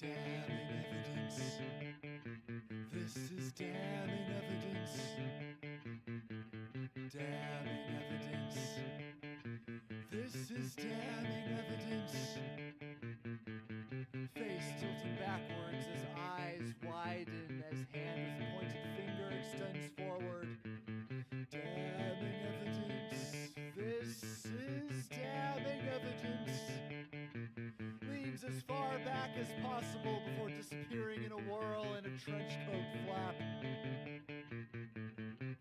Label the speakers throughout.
Speaker 1: damning evidence. This is damning evidence. Damning evidence. This is damning evidence. Face tilting backwards as eyes widen, as hand with pointed finger extends forward. Damning evidence. This is damning evidence. Leans as far back as possible before disappearing in a whirl in a trench coat flap,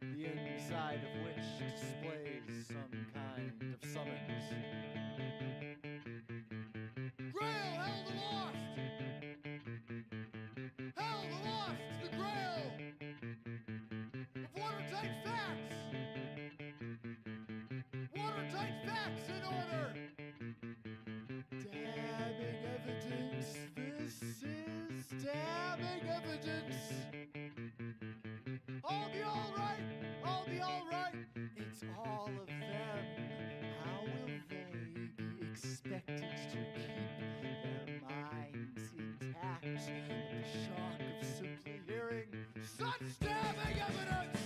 Speaker 1: the inside of which displays some kind of summons. Grail held aloft! Held aloft the grail of watertight facts! Watertight facts in order! Damning evidence. This is damning evidence. I'll be all right. I'll be all right. It's all of them. How will they be expected to keep their minds intact at the shock of simply hearing such damning evidence?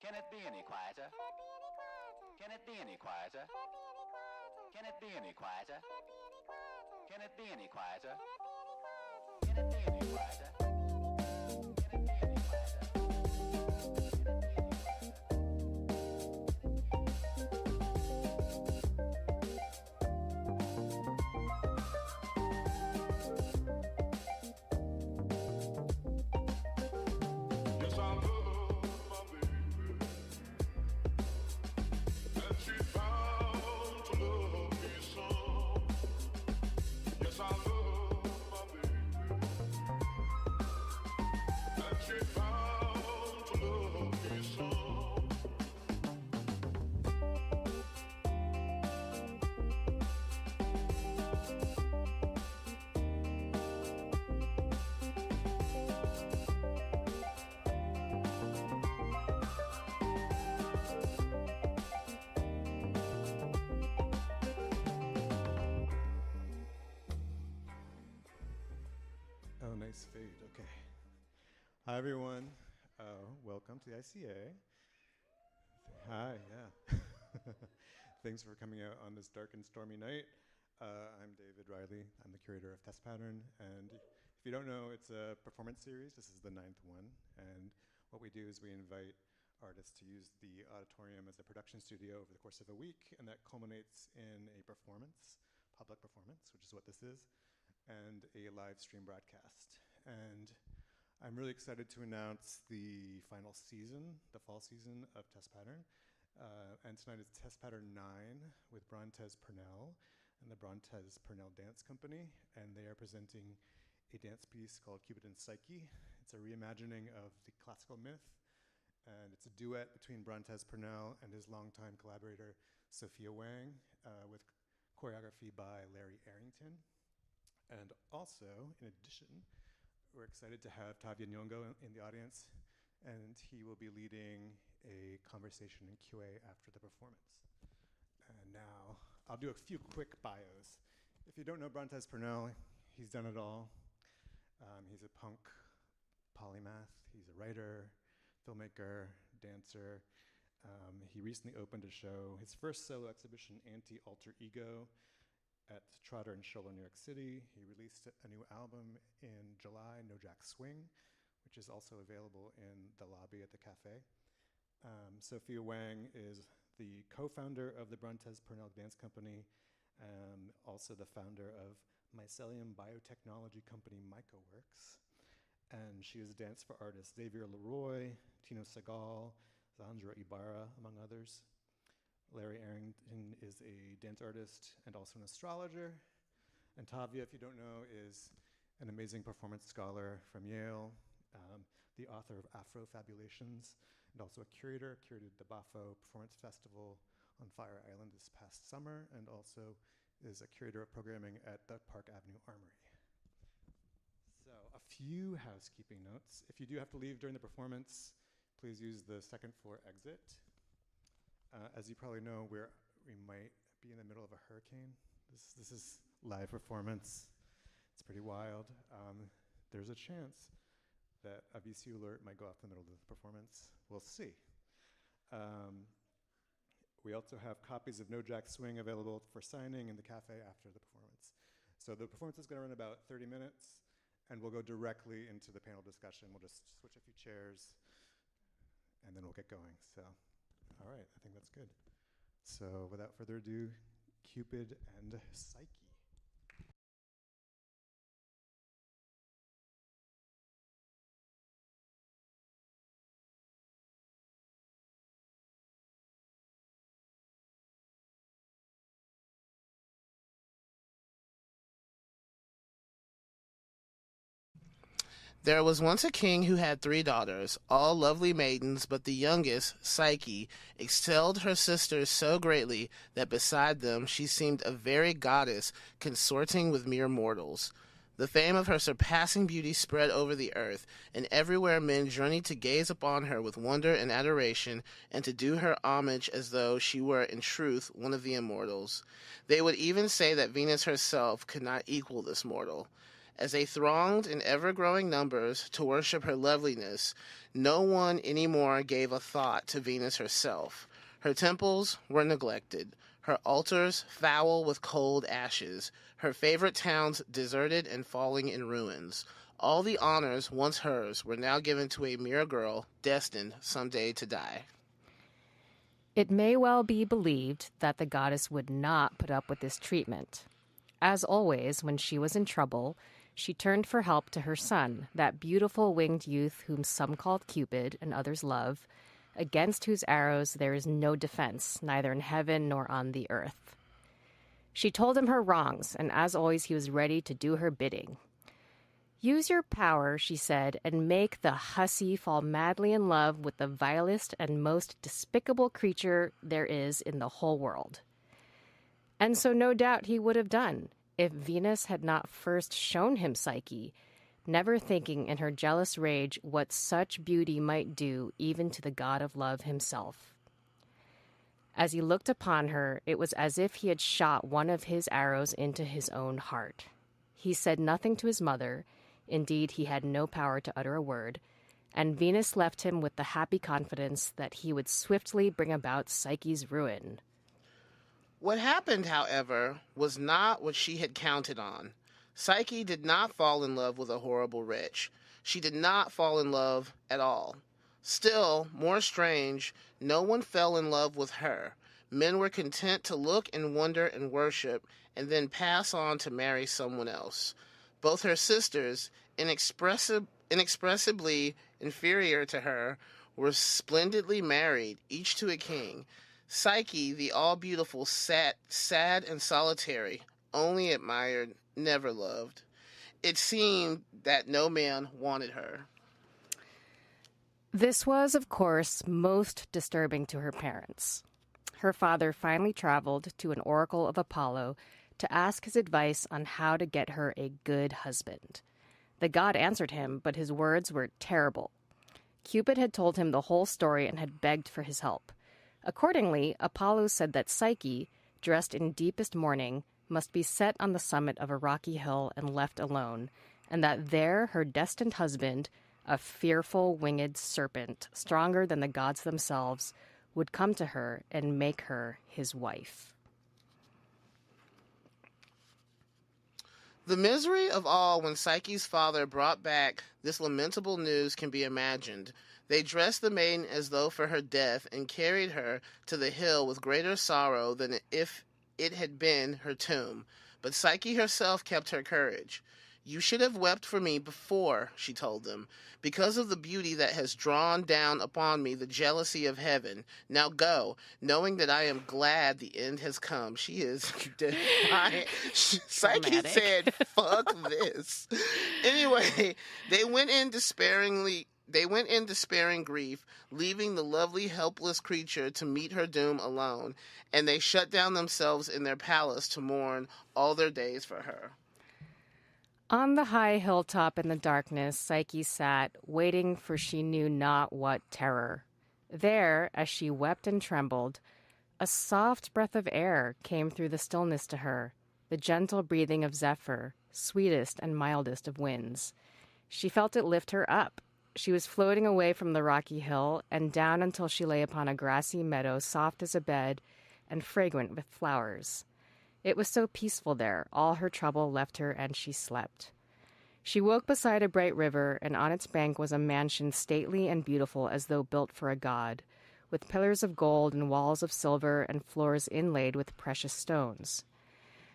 Speaker 2: Can it be any quieter? Can it be any quieter? Can it be any quieter? Can it be any quieter? Can it be any quieter? Can it be any quieter?
Speaker 3: Okay. Hi, everyone. Welcome to the ICA. Hi, yeah. Thanks for coming out on this dark and stormy night. I'm David Riley. I'm the curator of Test Pattern. And if you don't know, it's a performance series. This is the 9th one. And what we do is we invite artists to use the auditorium as a production studio over the course of a week. And that culminates in a performance, public performance, which is what this is, and a live stream broadcast. And I'm really excited to announce the final season, the fall season of Test Pattern. And tonight is Test Pattern 9 with Brontez Purnell and the Brontez Purnell Dance Company. And they are presenting a dance piece called Cupid and Psyche. It's a reimagining of the classical myth. And it's a duet between Brontez Purnell and his longtime collaborator, Sophia Wang, with choreography by Larry Arrington. And also, in addition, we're excited to have Tavia Nyong'o in the audience, and he will be leading a conversation in QA after the performance. And now, I'll do a few quick bios. If you don't know Brontez Purnell, he's done it all. He's a punk polymath. He's a writer, filmmaker, dancer. He recently opened a show, his first solo exhibition, Anti-Alter Ego, at Trotter and Sholer, New York City. He released a new album in July, No Jack Swing, which is also available in the lobby at the cafe. Sophia Wang is the co-founder of the Brontez Purnell Dance Company, also the founder of mycelium biotechnology company MycoWorks. And she is a dance for artists Xavier Leroy, Tino Segal, Zandra Ibarra, among others. Larry Arrington is a dance artist and also an astrologer. And Tavia, if you don't know, is an amazing performance scholar from Yale, the author of Afro-Fabulations, and also a curator, curated the Bafo Performance Festival on Fire Island this past summer, and also is a curator of programming at the Park Avenue Armory. So a few housekeeping notes. If you do have to leave during the performance, please use the second floor exit. As you probably know, we might be in the middle of a hurricane. This is live performance. It's pretty wild. There's a chance that a VC alert might go off in the middle of the performance. We'll see. We also have copies of No Jack Swing available for signing in the cafe after the performance. So the performance is going to run about 30 minutes, and we'll go directly into the panel discussion. We'll just switch a few chairs, and then we'll get going. So, all right, I think that's good. So without further ado, Cupid and Psyche.
Speaker 4: There was once a king who had 3 daughters, all lovely maidens, but the youngest, Psyche, excelled her sisters so greatly that beside them she seemed a very goddess consorting with mere mortals. The fame of her surpassing beauty spread over the earth, and everywhere men journeyed to gaze upon her with wonder and adoration, and to do her homage as though she were in truth one of the immortals. They would even say that Venus herself could not equal this mortal. As they thronged in ever-growing numbers to worship her loveliness, no one any more gave a thought to Venus herself. Her temples were neglected, her altars foul with cold ashes, her favorite towns deserted and falling in ruins. All the honors once hers were now given to a mere girl destined someday to die.
Speaker 5: It may well be believed that the goddess would not put up with this treatment. As always, when she was in trouble, she turned for help to her son, that beautiful winged youth whom some called Cupid and others love, against whose arrows there is no defense, neither in heaven nor on the earth. She told him her wrongs, and as always he was ready to do her bidding. "Use your power," she said, "and make the hussy fall madly in love with the vilest and most despicable creature there is in the whole world." And so no doubt he would have done, if Venus had not first shown him Psyche, never thinking in her jealous rage what such beauty might do even to the god of love himself. As he looked upon her, it was as if he had shot one of his arrows into his own heart. He said nothing to his mother, indeed he had no power to utter a word, and Venus left him with the happy confidence that he would swiftly bring about Psyche's ruin.
Speaker 4: What happened, however, was not what she had counted on. Psyche did not fall in love with a horrible wretch. She did not fall in love at all. Still, more strange, no one fell in love with her. Men were content to look and wonder and worship, and then pass on to marry someone else. Both her sisters, inexpressibly inferior to her, were splendidly married, each to a king. Psyche, the all-beautiful, sat sad and solitary, only admired, never loved. It seemed that no man wanted her.
Speaker 5: This was, of course, most disturbing to her parents. Her father finally traveled to an oracle of Apollo to ask his advice on how to get her a good husband. The god answered him, but his words were terrible. Cupid had told him the whole story and had begged for his help. Accordingly, Apollo said that Psyche, dressed in deepest mourning, must be set on the summit of a rocky hill and left alone, and that there her destined husband, a fearful winged serpent, stronger than the gods themselves, would come to her and make her his wife.
Speaker 4: The misery of all when Psyche's father brought back this lamentable news can be imagined. They dressed the maiden as though for her death and carried her to the hill with greater sorrow than if it had been her tomb. But Psyche herself kept her courage. "You should have wept for me before," she told them, "because of the beauty that has drawn down upon me the jealousy of heaven. Now go, knowing that I am glad the end has come." She is defiant. Psyche said, "Fuck this." Anyway, they went in despairing grief, leaving the lovely, helpless creature to meet her doom alone, and they shut down themselves in their palace to mourn all their days for her.
Speaker 5: On the high hilltop in the darkness, Psyche sat, waiting for she knew not what terror. There, as she wept and trembled, a soft breath of air came through the stillness to her, the gentle breathing of Zephyr, sweetest and mildest of winds. She felt it lift her up. She was floating away from the rocky hill and down until she lay upon a grassy meadow soft as a bed and fragrant with flowers. It was so peaceful there, all her trouble left her, and she slept. She woke beside a bright river, and on its bank was a mansion stately and beautiful as though built for a god, with pillars of gold and walls of silver and floors inlaid with precious stones.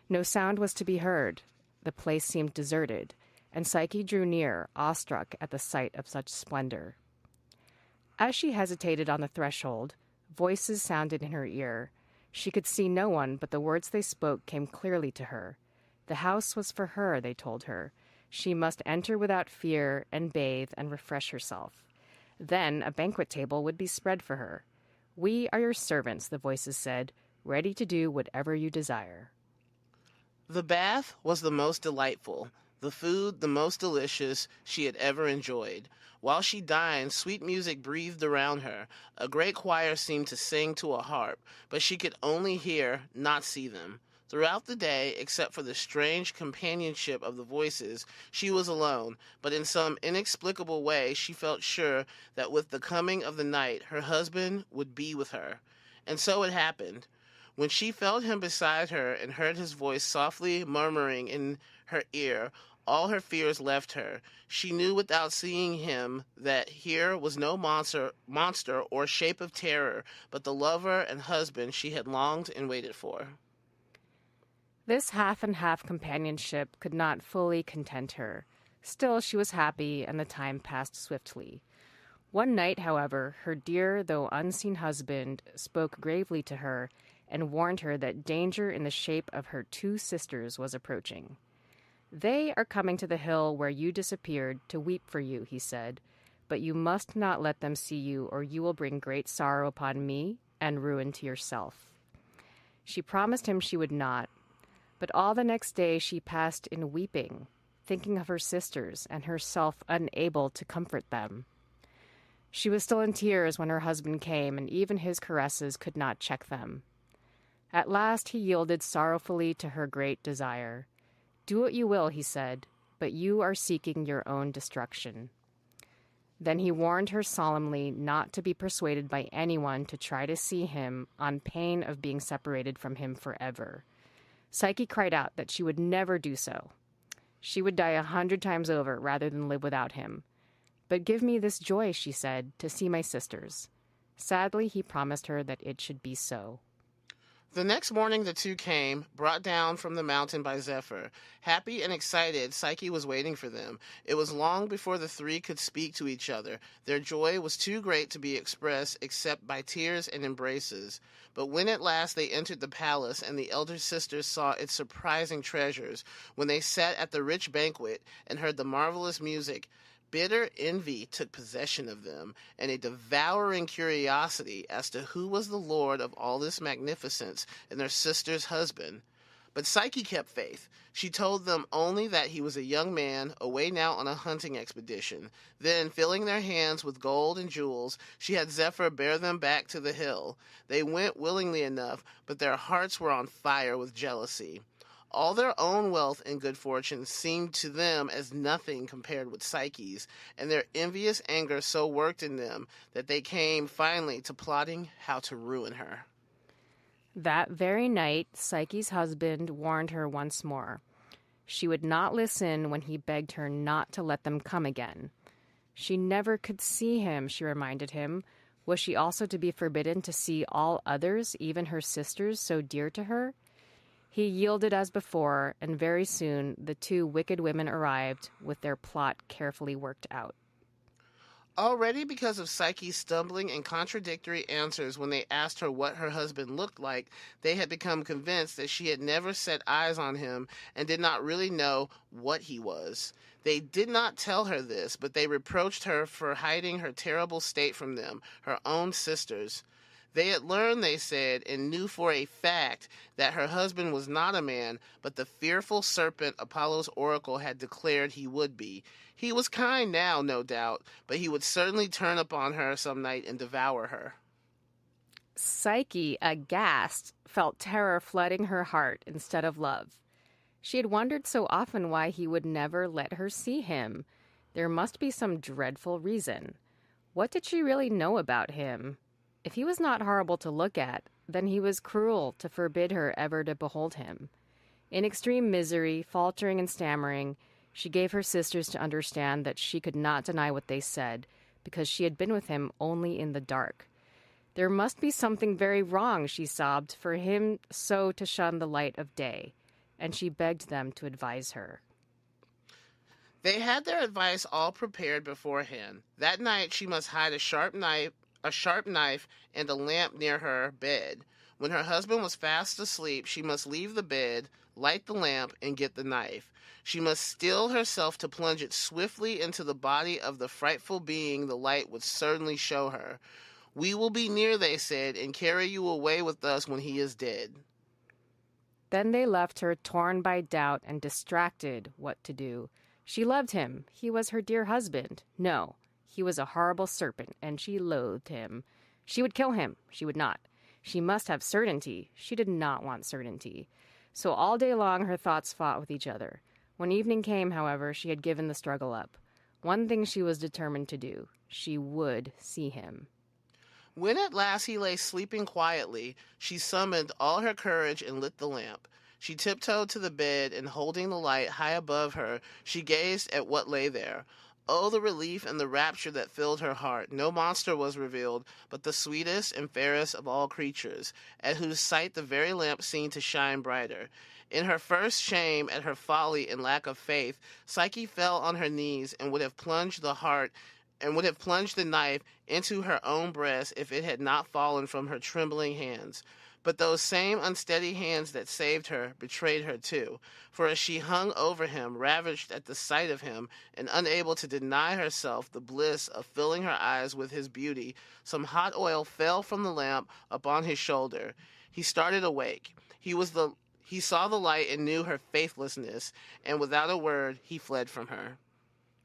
Speaker 5: No sound was to be heard. The place seemed deserted, and Psyche drew near, awestruck at the sight of such splendor. As she hesitated on the threshold, voices sounded in her ear. She could see no one, but the words they spoke came clearly to her. The house was for her, they told her. She must enter without fear and bathe and refresh herself. Then a banquet table would be spread for her. "We are your servants," the voices said, "ready to do whatever you desire."
Speaker 4: The bath was the most delightful, the food the most delicious she had ever enjoyed. While she dined, sweet music breathed around her. A great choir seemed to sing to a harp, but she could only hear, not see them. Throughout the day, except for the strange companionship of the voices, she was alone, but in some inexplicable way she felt sure that with the coming of the night her husband would be with her. And so it happened. When she felt him beside her and heard his voice softly murmuring in her ear, all her fears left her. She knew without seeing him that here was no monster or shape of terror, but the lover and husband she had longed and waited for.
Speaker 5: This half-and-half companionship could not fully content her. Still, she was happy, and the time passed swiftly. One night, however, her dear, though unseen husband spoke gravely to her and warned her that danger in the shape of her two sisters was approaching. "They are coming to the hill where you disappeared to weep for you," he said, "but you must not let them see you, or you will bring great sorrow upon me and ruin to yourself." She promised him she would not, but all the next day she passed in weeping, thinking of her sisters and herself unable to comfort them. She was still in tears when her husband came, and even his caresses could not check them. At last he yielded sorrowfully to her great desire. "Do what you will," he said, "but you are seeking your own destruction." Then he warned her solemnly not to be persuaded by anyone to try to see him on pain of being separated from him forever. Psyche cried out that she would never do so. She would die 100 times over rather than live without him. "But give me this joy," she said, "to see my sisters." Sadly, he promised her that it should be so.
Speaker 4: The next morning the two came, brought down from the mountain by Zephyr. Happy and excited, Psyche was waiting for them. It was long before the three could speak to each other. Their joy was too great to be expressed except by tears and embraces. But when at last they entered the palace and the elder sisters saw its surprising treasures, when they sat at the rich banquet and heard the marvelous music, bitter envy took possession of them, and a devouring curiosity as to who was the lord of all this magnificence and their sister's husband. But Psyche kept faith. She told them only that he was a young man, away now on a hunting expedition. Then, filling their hands with gold and jewels, she had Zephyr bear them back to the hill. They went willingly enough, but their hearts were on fire with jealousy. All their own wealth and good fortune seemed to them as nothing compared with Psyche's, and their envious anger so worked in them that they came finally to plotting how to ruin her.
Speaker 5: That very night, Psyche's husband warned her once more. She would not listen when he begged her not to let them come again. She never could see him, she reminded him. Was she also to be forbidden to see all others, even her sisters so dear to her? He yielded as before, and very soon the two wicked women arrived with their plot carefully worked out.
Speaker 4: Already because of Psyche's stumbling and contradictory answers when they asked her what her husband looked like, they had become convinced that she had never set eyes on him and did not really know what he was. They did not tell her this, but they reproached her for hiding her terrible state from them, her own sisters. They had learned, they said, and knew for a fact that her husband was not a man, but the fearful serpent Apollo's oracle had declared he would be. He was kind now, no doubt, but he would certainly turn upon her some night and devour her.
Speaker 5: Psyche, aghast, felt terror flooding her heart instead of love. She had wondered so often why he would never let her see him. There must be some dreadful reason. What did she really know about him? If he was not horrible to look at, then he was cruel to forbid her ever to behold him. In extreme misery, faltering and stammering, she gave her sisters to understand that she could not deny what they said, because she had been with him only in the dark. There must be something very wrong, she sobbed, for him so to shun the light of day, and she begged them to advise her.
Speaker 4: They had their advice all prepared beforehand. That night she must hide a sharp knife and a lamp near her bed. When her husband was fast asleep, she must leave the bed, light the lamp, and get the knife. She must steel herself to plunge it swiftly into the body of the frightful being the light would certainly show her. We will be near, they said, and carry you away with us when he is dead.
Speaker 5: Then they left her, torn by doubt and distracted what to do. She loved him. He was her dear husband. No, he was a horrible serpent, and she loathed him. She would kill him. She would not. She must have certainty. She did not want certainty. So all day long her thoughts fought with each other. When evening came, however, she had given the struggle up. One thing she was determined to do. She would see him.
Speaker 4: When at last he lay sleeping quietly, she summoned all her courage and lit the lamp. She tiptoed to the bed, and holding the light high above her, she gazed at what lay there. Oh, the relief and the rapture that filled her heart. No monster was revealed, but the sweetest and fairest of all creatures, at whose sight the very lamp seemed to shine brighter. In her first shame at her folly and lack of faith, Psyche fell on her knees and would have plunged the knife into her own breast if it had not fallen from her trembling hands. But those same unsteady hands that saved her betrayed her too, for as she hung over him, ravished at the sight of him, and unable to deny herself the bliss of filling her eyes with his beauty, some hot oil fell from the lamp upon his shoulder. He started awake. He saw the light and knew her faithlessness, and without a word he fled from her.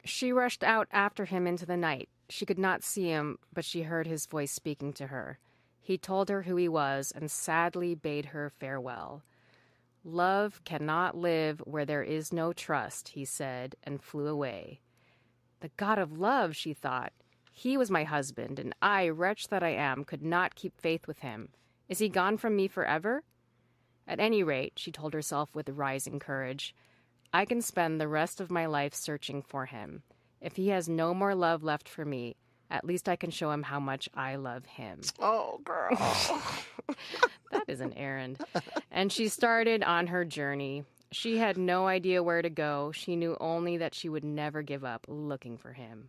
Speaker 5: She rushed out after him into the night. She could not see him, but she heard his voice speaking to her. He told her who he was and sadly bade her farewell. Love cannot live where there is no trust, he said, and flew away. The God of love, she thought. He was my husband, and I, wretch that I am, could not keep faith with him. Is he gone from me forever? At any rate, she told herself with rising courage, I can spend the rest of my life searching for him. If he has no more love left for me, at least I can show him how much I love him.
Speaker 4: Oh, girl.
Speaker 5: That is an errand. And she started on her journey. She had no idea where to go. She knew only that she would never give up looking for him.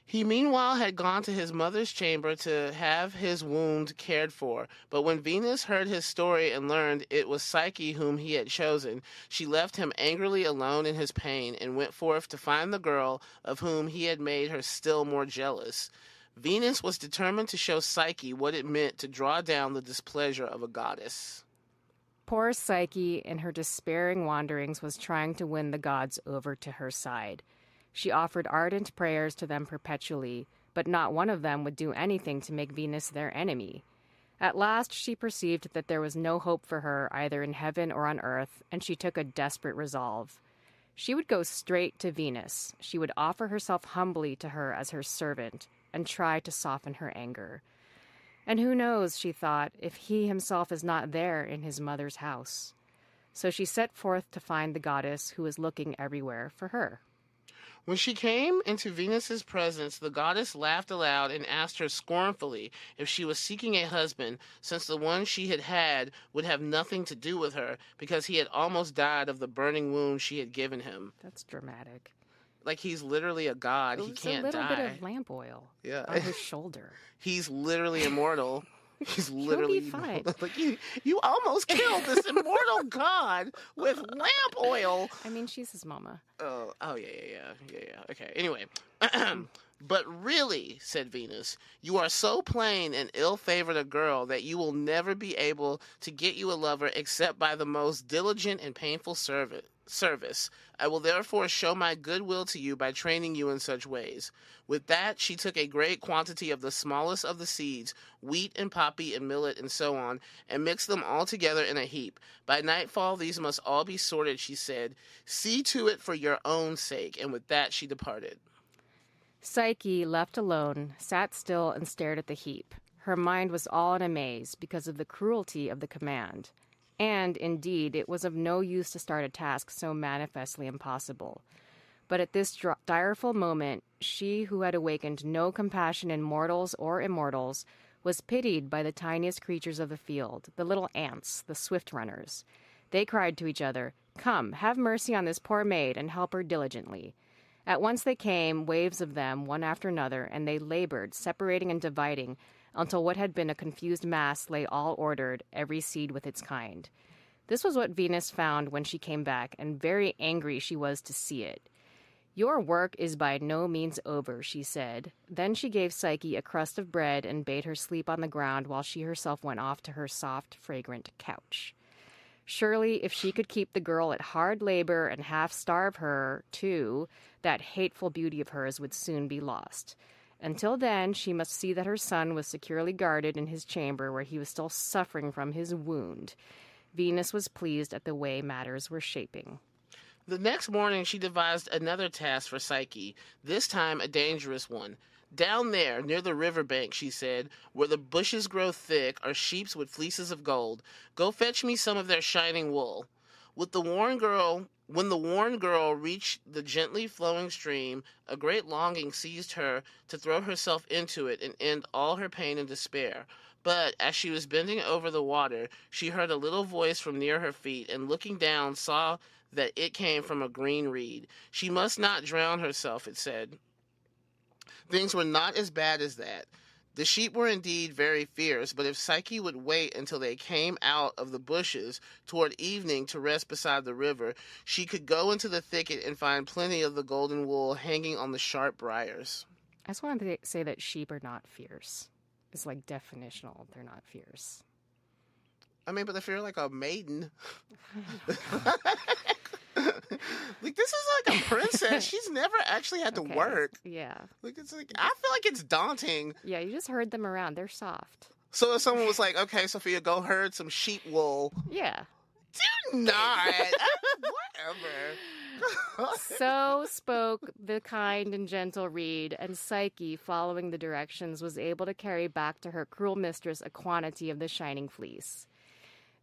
Speaker 4: He meanwhile had gone to his mother's chamber to have his wound cared for, but when Venus heard his story and learned it was Psyche whom he had chosen, she left him angrily alone in his pain and went forth to find the girl of whom he had made her still more jealous. Venus was determined to show Psyche what it meant to draw down the displeasure of a goddess.
Speaker 5: Poor Psyche, in her despairing wanderings, was trying to win the gods over to her side. She offered ardent prayers to them perpetually, but not one of them would do anything to make Venus their enemy. At last she perceived that there was no hope for her either in heaven or on earth, and she took a desperate resolve. She would go straight to Venus. She would offer herself humbly to her as her servant and try to soften her anger. And who knows, she thought, if he himself is not there in his mother's house. So she set forth to find the goddess who was looking everywhere for her.
Speaker 4: When she came into Venus's presence, the goddess laughed aloud and asked her scornfully if she was seeking a husband, since the one she had had would have nothing to do with her, because he had almost died of the burning wound she had given him.
Speaker 5: That's dramatic.
Speaker 4: Like, he's literally a god. He can't die.
Speaker 5: A little bit of lamp oil on his shoulder.
Speaker 4: He's literally immortal. He's literally
Speaker 5: He'll be fine.
Speaker 4: Like, you almost killed this immortal god with lamp oil.
Speaker 5: I mean, she's his mama.
Speaker 4: Oh, yeah. Okay, anyway. But really, said Venus, you are so plain and ill-favored a girl that you will never be able to get you a lover except by the most diligent and painful service. I will therefore show my goodwill to you by training you in such ways. With that, she took a great quantity of the smallest of the seeds, wheat and poppy and millet and so on, and mixed them all together in a heap. By nightfall, these must all be sorted, she said. See to it for your own sake. And with that, she departed.
Speaker 5: Psyche, left alone, sat still and stared at the heap. Her mind was all in a maze because of the cruelty of the command. And, indeed, it was of no use to start a task so manifestly impossible. But at this direful moment, she who had awakened no compassion in mortals or immortals was pitied by the tiniest creatures of the field, the little ants, the swift runners. They cried to each other, "Come, have mercy on this poor maid and help her diligently." At once they came, waves of them, one after another, and they labored, separating and dividing, until what had been a confused mass lay all ordered, every seed with its kind. This was what Venus found when she came back, and very angry she was to see it. "Your work is by no means over," she said. Then she gave Psyche a crust of bread and bade her sleep on the ground while she herself went off to her soft, fragrant couch. Surely, if she could keep the girl at hard labor and half starve her, too, that hateful beauty of hers would soon be lost. Until then, she must see that her son was securely guarded in his chamber where he was still suffering from his wound. Venus was pleased at the way matters were shaping.
Speaker 4: The next morning, she devised another task for Psyche, this time a dangerous one. Down there, near the river bank, she said, where the bushes grow thick, are sheep with fleeces of gold. Go fetch me some of their shining wool. When the worn girl reached the gently flowing stream, a great longing seized her to throw herself into it and end all her pain and despair. But as she was bending over the water, she heard a little voice from near her feet, and looking down, saw that it came from a green reed. She must not drown herself, it said. Things were not as bad as that. The sheep were indeed very fierce, but if Psyche would wait until they came out of the bushes toward evening to rest beside the river, she could go into the thicket and find plenty of the golden wool hanging on the sharp briars.
Speaker 5: I just wanted to say that sheep are not fierce. It's like definitional. They're not fierce.
Speaker 4: I mean, but if you're like a maiden... Like, this is like a princess. She's never actually had to work.
Speaker 5: Yeah.
Speaker 4: Like, it's like, I feel like it's daunting.
Speaker 5: Yeah, you just herd them around. They're soft.
Speaker 4: So if someone was like, okay, Sophia, go herd some sheep wool.
Speaker 5: Yeah.
Speaker 4: Do not. Whatever.
Speaker 5: So spoke the kind and gentle reed, and Psyche, following the directions, was able to carry back to her cruel mistress a quantity of the shining fleece.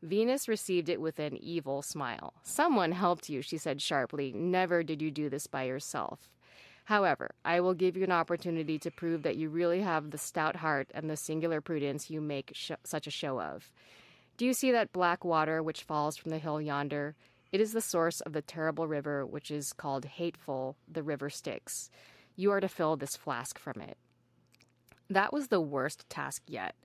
Speaker 5: Venus received it with an evil smile. "Someone helped you," she said sharply. "Never did you do this by yourself. However, I will give you an opportunity to prove that you really have the stout heart and the singular prudence you make such a show of. Do you see that black water which falls from the hill yonder? It is the source of the terrible river which is called Hateful, the river Styx. You are to fill this flask from it." That was the worst task yet,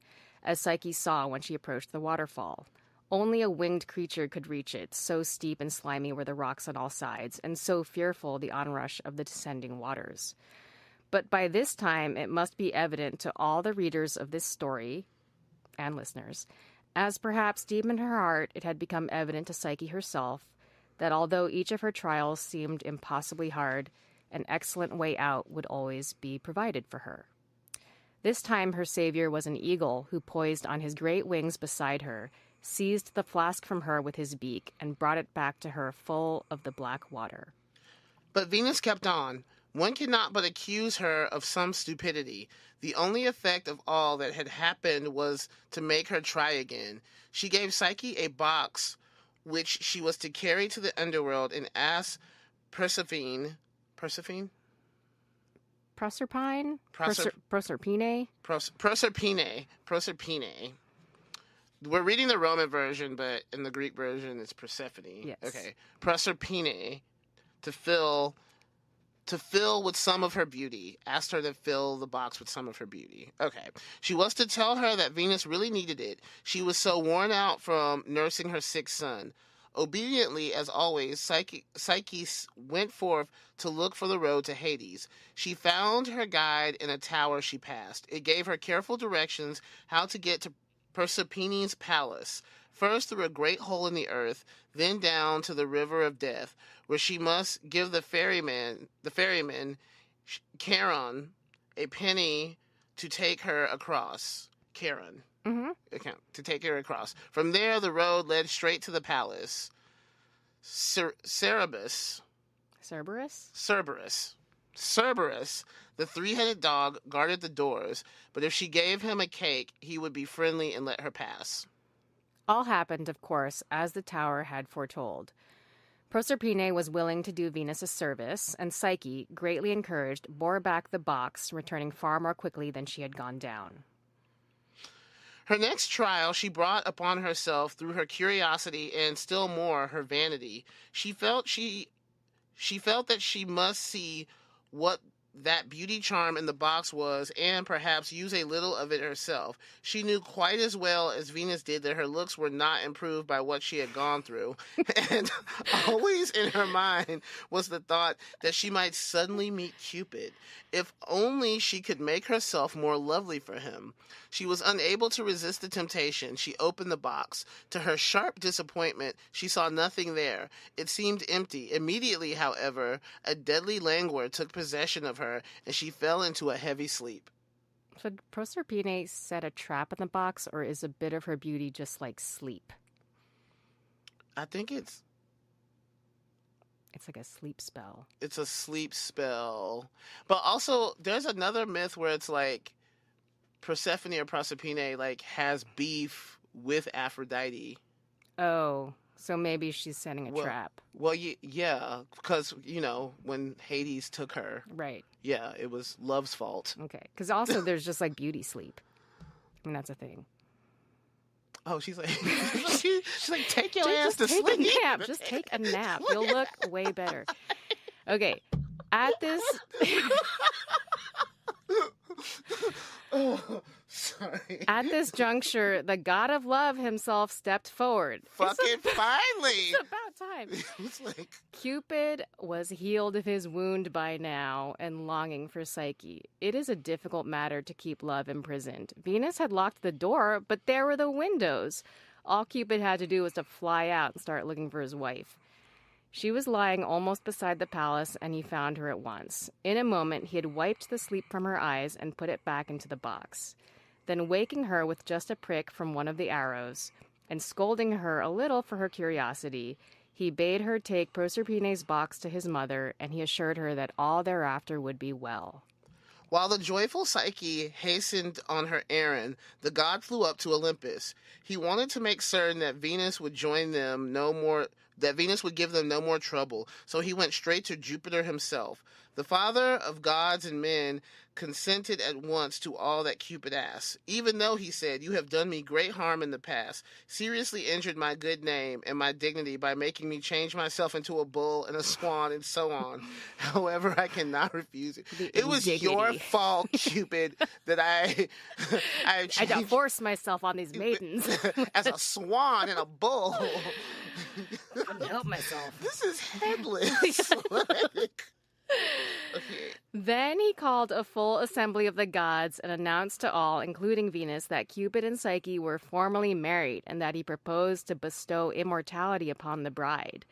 Speaker 5: as Psyche saw when she approached the waterfall. Only a winged creature could reach it, so steep and slimy were the rocks on all sides, and so fearful the onrush of the descending waters. But by this time it must be evident to all the readers of this story, and listeners, as perhaps deep in her heart it had become evident to Psyche herself, that although each of her trials seemed impossibly hard, an excellent way out would always be provided for her. This time her savior was an eagle who poised on his great wings beside her, seized the flask from her with his beak, and brought it back to her full of the black water.
Speaker 4: But Venus kept on. One cannot but accuse her of some stupidity. The only effect of all that had happened was to make her try again. She gave Psyche a box which she was to carry to the underworld and asked Proserpine?
Speaker 5: Proserpine?
Speaker 4: Proserpine. We're reading the Roman version, but in the Greek version it's Persephone.
Speaker 5: Yes.
Speaker 4: Okay. Proserpine to fill with some of her beauty. Asked her to fill the box with some of her beauty. Okay. She was to tell her that Venus really needed it. She was so worn out from nursing her sick son. Obediently, as always, Psyche went forth to look for the road to Hades. She found her guide in a tower she passed. It gave her careful directions how to get to Prosperpine's palace. First through a great hole in the earth, then down to the river of death, where she must give the ferryman Charon a penny to take her across. Charon.
Speaker 5: Mm-hmm.
Speaker 4: To take her across. From there, the road led straight to the palace. Cerberus, the three-headed dog, guarded the doors, but if she gave him a cake, he would be friendly and let her pass.
Speaker 5: All happened, of course, as the tower had foretold. Proserpine was willing to do Venus a service, and Psyche, greatly encouraged, bore back the box, returning far more quickly than she had gone down.
Speaker 4: Her next trial she brought upon herself through her curiosity and still more her vanity. She felt that she must see what that beauty charm in the box was and perhaps use a little of it herself. She knew quite as well as Venus did that her looks were not improved by what she had gone through. And always in her mind was the thought that she might suddenly meet Cupid. If only she could make herself more lovely for him. She was unable to resist the temptation. She opened the box. To her sharp disappointment, she saw nothing there. It seemed empty. Immediately, however, a deadly languor took possession of her, and she fell into a heavy sleep.
Speaker 5: So did Proserpine set a trap in the box, or is a bit of her beauty just like sleep?
Speaker 4: I think it's
Speaker 5: like a sleep spell.
Speaker 4: It's a sleep spell. But also, there's another myth where it's like Persephone or Proserpine like has beef with Aphrodite.
Speaker 5: Oh, so maybe she's setting a trap.
Speaker 4: Well, yeah, because, when Hades took her.
Speaker 5: Right.
Speaker 4: Yeah, it was love's fault.
Speaker 5: Okay, because also there's just like beauty sleep. I mean, that's a thing.
Speaker 4: Oh, she's like, she's like, take your ass to
Speaker 5: take
Speaker 4: sleep.
Speaker 5: A nap. Just take a nap. You'll look way better. Okay, at this...
Speaker 4: Oh, sorry.
Speaker 5: At this juncture, the god of love himself stepped forward.
Speaker 4: Finally.
Speaker 5: It's about time.
Speaker 4: It's like...
Speaker 5: Cupid was healed of his wound by now and longing for Psyche. It is a difficult matter to keep love imprisoned. Venus had locked the door, but there were the windows. All Cupid had to do was to fly out and start looking for his wife. She was lying almost beside the palace, and he found her at once. In a moment, he had wiped the sleep from her eyes and put it back into the box. Then, waking her with just a prick from one of the arrows, and scolding her a little for her curiosity, he bade her take Proserpine's box to his mother, and he assured her that all thereafter would be well.
Speaker 4: While the joyful Psyche hastened on her errand, the god flew up to Olympus. He wanted to make certain that Venus would give them no more trouble, so he went straight to Jupiter himself. The father of gods and men consented at once to all that Cupid asked. Even though, he said, you have done me great harm in the past, seriously injured my good name and my dignity by making me change myself into a bull and a swan and so on. However, I cannot refuse it. It was your fault, Cupid, that I
Speaker 5: forced myself on these maidens.
Speaker 4: as a swan and a bull.
Speaker 5: I couldn't help myself.
Speaker 4: This is headless. Okay.
Speaker 5: Then he called a full assembly of the gods and announced to all, including Venus, that Cupid and Psyche were formally married and that he proposed to bestow immortality upon the bride.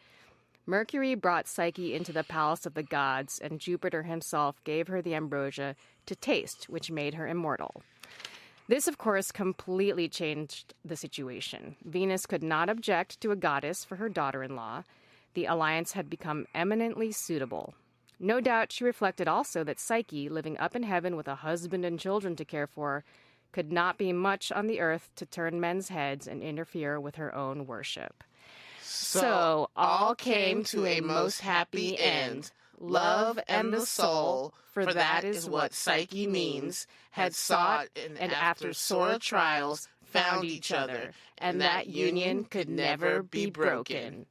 Speaker 5: Mercury brought Psyche into the palace of the gods, and Jupiter himself gave her the ambrosia to taste, which made her immortal. This, of course, completely changed the situation. Venus could not object to a goddess for her daughter-in-law. The alliance had become eminently suitable. No doubt she reflected also that Psyche, living up in heaven with a husband and children to care for, could not be much on the earth to turn men's heads and interfere with her own worship. So all came to a most happy end. Love and the soul, for that is what Psyche means, had sought and after sore trials found each other, and that union could never be broken.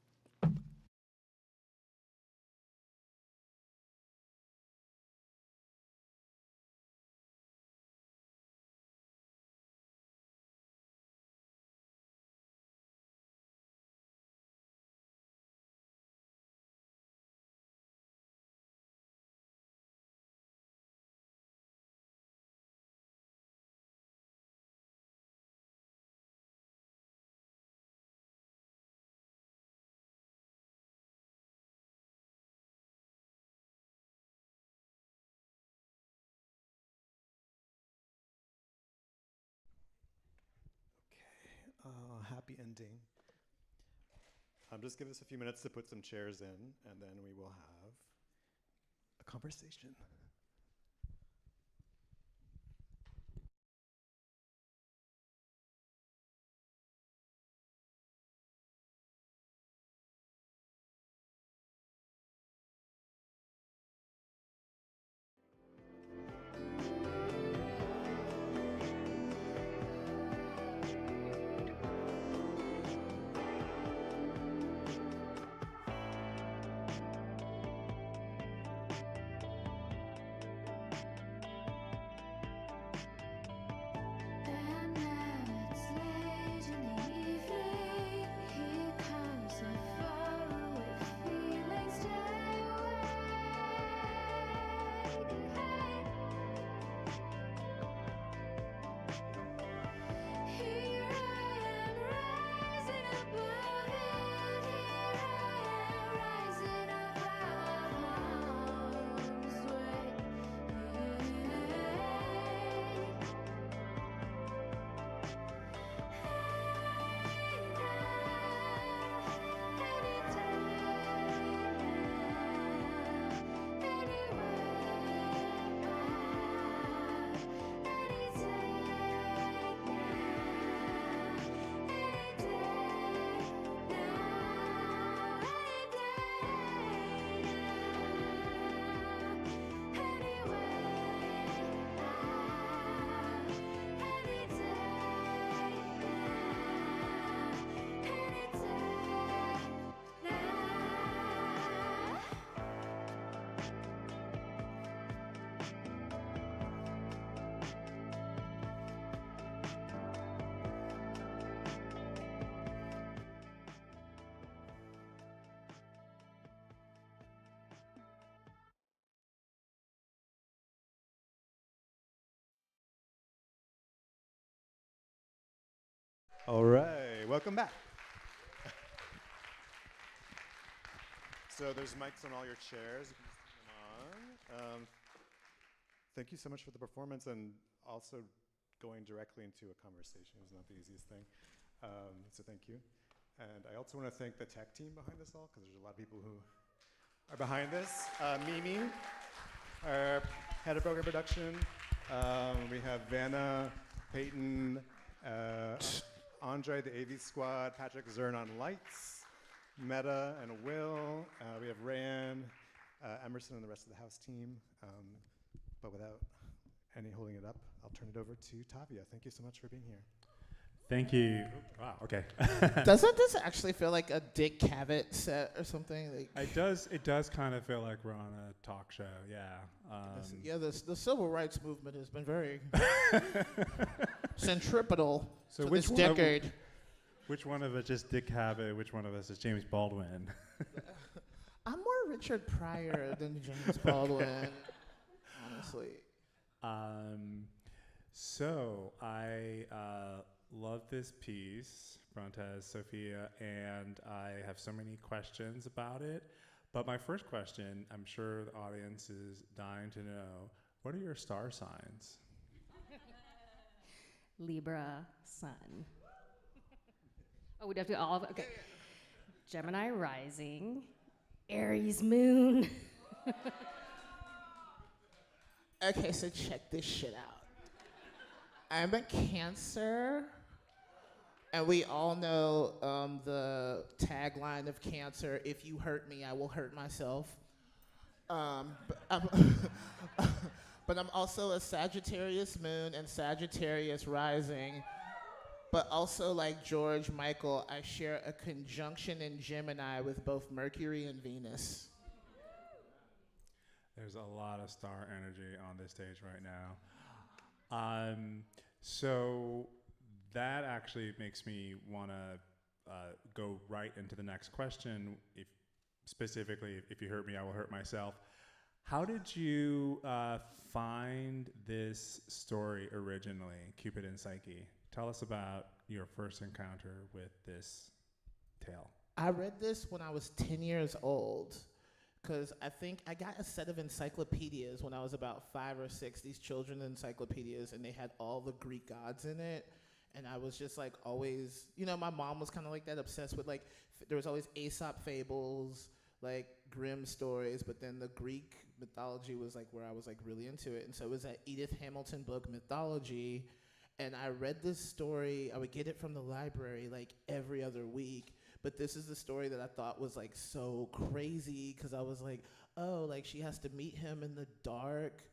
Speaker 3: Happy ending. Just give us a few minutes to put some chairs in, and then we will have a conversation. All right, welcome back. So there's mics on all your chairs. You can just turn them on. Thank you so much for the performance, and also going directly into a conversation is not the easiest thing. So thank you. And I also want to thank the tech team behind this all, because there's a lot of people who are behind this. Mimi, our head of program production. We have Vanna, Peyton, Andre, the AV squad, Patrick Zern on lights, Meta and Will. We have Rayan, Emerson, and the rest of the house team. But without any holding it up, I'll turn it over to Tavia. Thank you so much for being here.
Speaker 6: Thank you. Wow, okay.
Speaker 4: Doesn't this actually feel like a Dick Cavett set or something? Like
Speaker 6: It does kind of feel like we're on a talk show, yeah.
Speaker 4: The civil rights movement has been very centripetal to this decade.
Speaker 6: Which one of us is Dick Cavett? Which one of us is James Baldwin?
Speaker 4: I'm more Richard Pryor than James Baldwin, honestly.
Speaker 6: So I Love this piece, Brontez, Sophia, and I have so many questions about it. But my first question, I'm sure the audience is dying to know, what are your star signs?
Speaker 5: Libra sun. Oh, we'd have to all, okay. Gemini rising, Aries moon.
Speaker 4: Okay, so check this shit out. I'm a Cancer, and we all know the tagline of Cancer, if you hurt me, I will hurt myself. But I'm also a Sagittarius moon and Sagittarius rising. But also, like George Michael, I share a conjunction in Gemini with both Mercury and Venus.
Speaker 6: There's a lot of star energy on this stage right now. So that actually makes me want to go right into the next question. Specifically, if you hurt me, I will hurt myself. How did you find this story originally, Cupid and Psyche? Tell us about your first encounter with this tale.
Speaker 4: I read this when I was 10 years old, because I think I got a set of encyclopedias when I was about 5 or 6, these children's encyclopedias, and they had all the Greek gods in it. And I was just like always, my mom was kind of like that, obsessed with like, there was always Aesop fables, like Grimm stories, but then the Greek mythology was like where I was like really into it. And so it was that Edith Hamilton book, Mythology. And I read this story, I would get it from the library like every other week. But this is the story that I thought was like so crazy, because I was like, oh, like she has to meet him in the dark.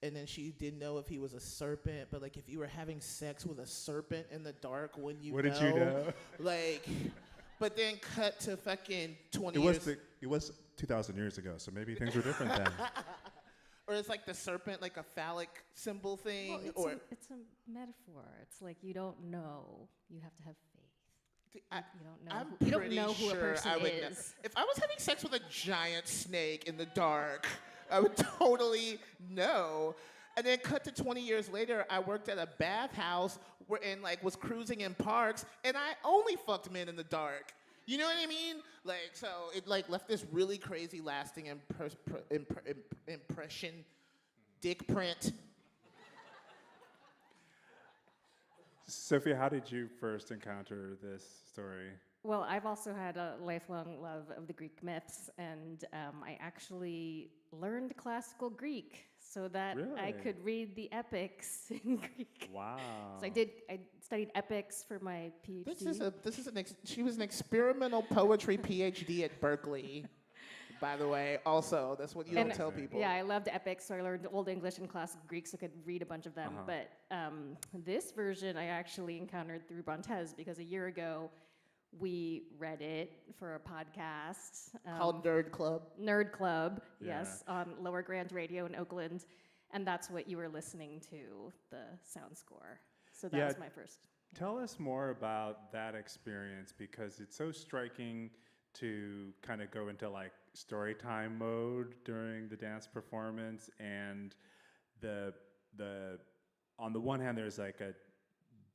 Speaker 4: And then she didn't know if he was a serpent, but like if you were having sex with a serpent in the dark, when you
Speaker 6: What did you know?
Speaker 4: Like, but then cut to fucking 20 years.
Speaker 6: It was 2,000 years ago, so maybe things were different then.
Speaker 4: Or it's like the serpent, like a phallic symbol thing.
Speaker 5: Well, it's a metaphor. It's like you don't know. You have to have faith. You don't know. You don't know who a person is.
Speaker 4: If I was having sex with a giant snake in the dark, I would totally know. And then cut to 20 years later, I worked at a bathhouse and like was cruising in parks, and I only fucked men in the dark. You know what I mean? Like, so it like left this really crazy lasting impression, dick print.
Speaker 6: Sophia, how did you first encounter this story?
Speaker 5: Well, I've also had a lifelong love of the Greek myths, and I actually learned classical Greek so that I could read the epics in Greek.
Speaker 6: Wow.
Speaker 5: So I studied epics for my PhD.
Speaker 4: She was an experimental poetry PhD at Berkeley, by the way. Also, that's what you don't tell people.
Speaker 5: Yeah, I loved epics, so I learned Old English and classical Greek, so I could read a bunch of them. But this version I actually encountered through Brontez, because a year ago, we read it for a podcast.
Speaker 4: Called Nerd Club.
Speaker 5: Nerd Club, yes, on Lower Grand Radio in Oakland. And that's what you were listening to, the sound score. So that was my first.
Speaker 6: Tell us more about that experience, because it's so striking to kind of go into like story time mode during the dance performance. And the on the one hand, there's like a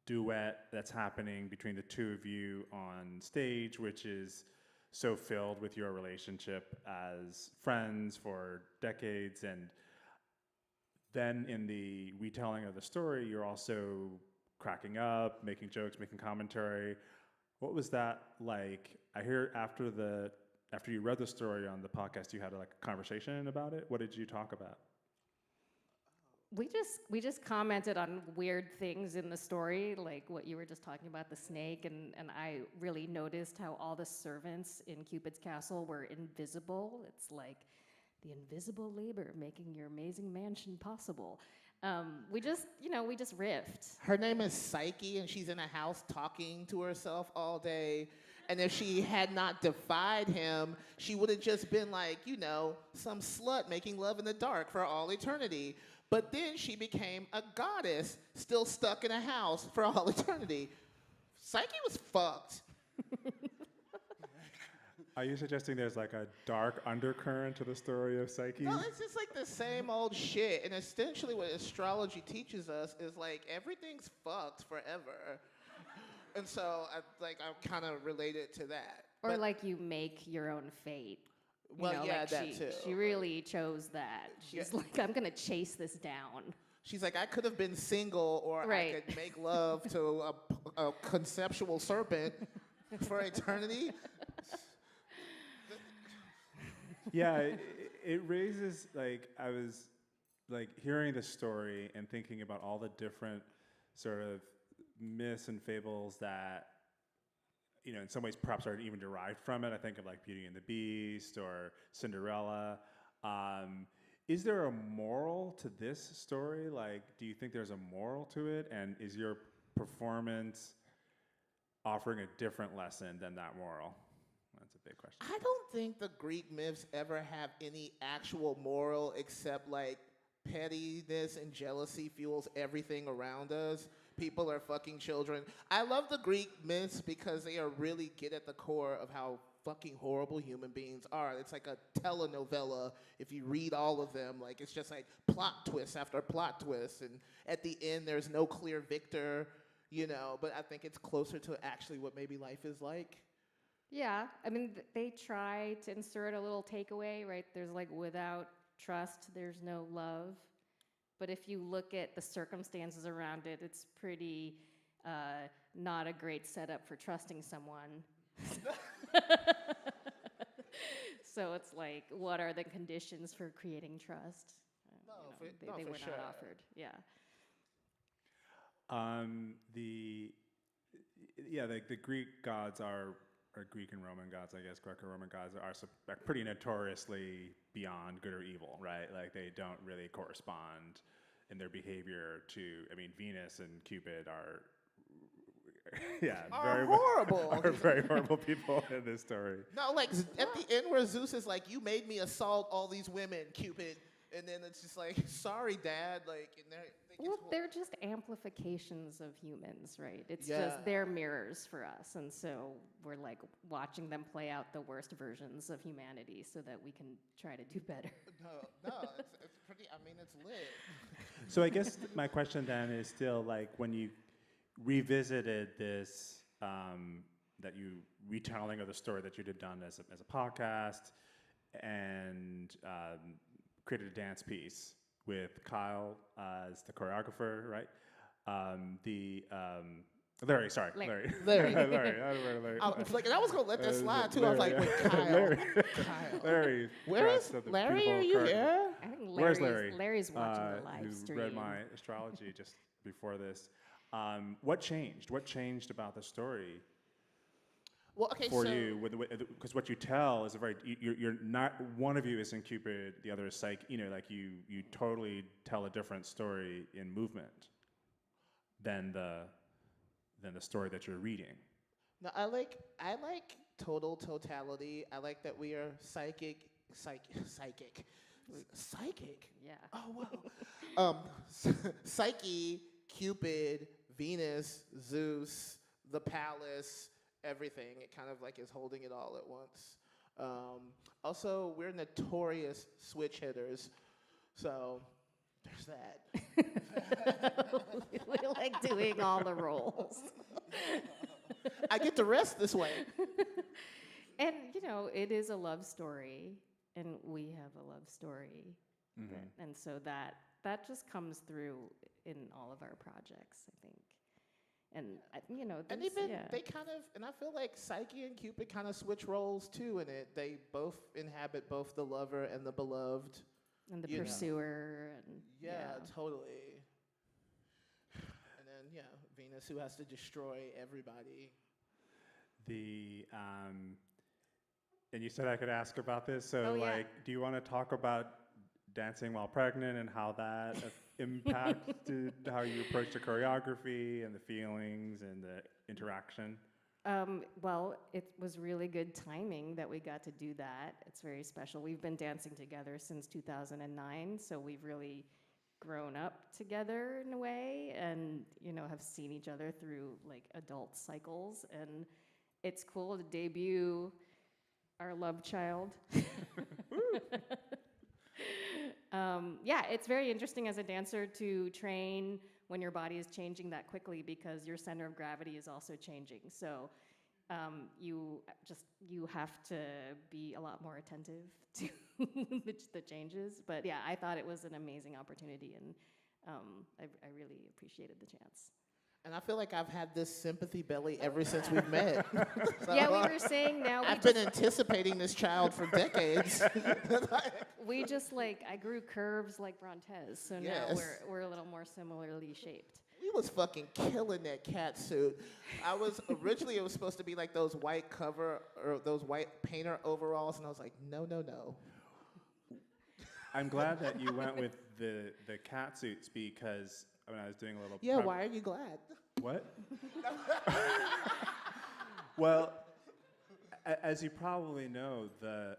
Speaker 6: duet that's happening between the two of you on stage, which is so filled with your relationship as friends for decades. And then in the retelling of the story, you're also cracking up, making jokes, making commentary. What was that like? I hear after you read the story on the podcast, you had like a conversation about it. What did you talk about?
Speaker 5: We just commented on weird things in the story, like what you were just talking about, the snake, and I really noticed how all the servants in Cupid's castle were invisible. It's like the invisible labor making your amazing mansion possible. We just riffed.
Speaker 4: Her name is Psyche, and she's in a house talking to herself all day. And if she had not defied him, she would have just been like, some slut making love in the dark for all eternity. But then she became a goddess, still stuck in a house for all eternity. Psyche was fucked.
Speaker 6: Are you suggesting there's like a dark undercurrent to the story of Psyche?
Speaker 4: No, it's just like the same old shit. And essentially what astrology teaches us is like everything's fucked forever. And so I kind of related to that.
Speaker 5: Or
Speaker 4: But-
Speaker 5: like you make your own fate.
Speaker 4: Well, yeah,
Speaker 5: like
Speaker 4: that
Speaker 5: she,
Speaker 4: too.
Speaker 5: She really chose that. She's like, I'm gonna chase this down.
Speaker 4: She's like, I could have been single, or I
Speaker 5: Right.
Speaker 4: could make love to a conceptual serpent for eternity.
Speaker 6: Yeah, it raises, like, I was like hearing the story and thinking about all the different sort of myths and fables that, you know, in some ways perhaps are even derived from it. I think of like Beauty and the Beast or Cinderella. Is there a moral to this story? Like, do you think there's a moral to it? And is your performance offering a different lesson than that moral? That's a big question.
Speaker 4: I don't think the Greek myths ever have any actual moral except like pettiness and jealousy fuels everything around us. People are fucking children. I love the Greek myths because they are really get at the core of how fucking horrible human beings are. It's like a telenovela. If you read all of them, like it's just like plot twist after plot twist, and at the end there's no clear victor, you know. But I think it's closer to actually what maybe life is like.
Speaker 5: Yeah, I mean, they try to insert a little takeaway, right? There's like, without trust, there's no love. But if you look at the circumstances around it, it's pretty not a great setup for trusting someone. So it's like, what are the conditions for creating trust? They were not offered. Yeah.
Speaker 6: The Greek gods are Greek and Roman gods, I guess, Greco-Roman gods are pretty notoriously beyond good or evil, right? Like they don't really correspond in their behavior to, I mean, Venus and Cupid are,
Speaker 4: Are horrible.
Speaker 6: Are very horrible people in this story.
Speaker 4: No, like at the end where Zeus is like, you made me assault all these women, Cupid. And then it's just like, sorry, Dad. Like, and
Speaker 5: they're just amplifications of humans, right? It's
Speaker 4: Yeah.
Speaker 5: just they're mirrors for us. And so we're like watching them play out the worst versions of humanity so that we can try to do better.
Speaker 4: No, it's pretty, I mean, it's lit.
Speaker 6: So I guess my question then is still like when you revisited this, that you retelling of the story that you had done as a podcast and created a dance piece with Kyle as the choreographer, right? Larry.
Speaker 4: Larry.
Speaker 6: Larry.
Speaker 4: I was like, and I was gonna let that slide too. I was like, wait, Kyle. Kyle.
Speaker 6: Larry.
Speaker 4: Where is Larry? Are you here?
Speaker 5: I think
Speaker 6: Where's Larry?
Speaker 5: Larry's watching the live
Speaker 6: who
Speaker 5: stream.
Speaker 6: read my astrology just before this. What changed? What changed about the story
Speaker 4: Well, okay,
Speaker 6: for
Speaker 4: so
Speaker 6: you? Because what you tell is a very you're not, one of you is in Cupid, the other is Psyche. You know, like you totally tell a different story in movement than the story that you're reading.
Speaker 4: no, I like total totality. I like that we are psychic.
Speaker 5: Yeah.
Speaker 4: Oh wow. Psyche, Cupid, Venus, Zeus, the palace, everything. It kind of like is holding it all at once. Also, we're notorious switch hitters, so there's that.
Speaker 5: We like doing all the roles.
Speaker 4: I get to rest this way.
Speaker 5: And, you know, it is a love story, and we have a love story.
Speaker 6: Mm-hmm.
Speaker 5: And so that just comes through in all of our projects, I think. And, you know,
Speaker 4: And
Speaker 5: there's-
Speaker 4: even
Speaker 5: yeah.
Speaker 4: they kind of, and I feel like Psyche and Cupid kind of switch roles too in it. They both inhabit both the lover and the beloved.
Speaker 5: And the
Speaker 4: you know.
Speaker 5: pursuer. And,
Speaker 4: Yeah, totally. And then, Venus who has to destroy everybody.
Speaker 6: And you said I could ask about this, so
Speaker 5: Oh, yeah.
Speaker 6: do you want to talk about dancing while pregnant and how that impacted how you approach the choreography and the feelings and the interaction?
Speaker 5: Well, it was really good timing that we got to do that. It's very special. We've been dancing together since 2009, so we've really grown up together in a way and, you know, have seen each other through like adult cycles. And it's cool to debut our love child. Yeah, it's very interesting as a dancer to train when your body is changing that quickly because your center of gravity is also changing. So you have to be a lot more attentive to the changes. But yeah, I thought it was an amazing opportunity, and I really appreciated the chance.
Speaker 4: And I feel like I've had this sympathy belly ever since we've met. So
Speaker 5: Yeah, we were saying now
Speaker 4: I've been anticipating this child for decades.
Speaker 5: we just like, I grew curves like Brontez, so now
Speaker 4: Yes.
Speaker 5: we're a little more similarly shaped.
Speaker 4: We was fucking killing that cat suit. Originally it was supposed to be like those white cover or those white painter overalls, and I was like, no.
Speaker 6: I'm glad that you went with the cat suits because when I was doing a little.
Speaker 4: Yeah, why are you glad?
Speaker 6: What? Well, as you probably know, the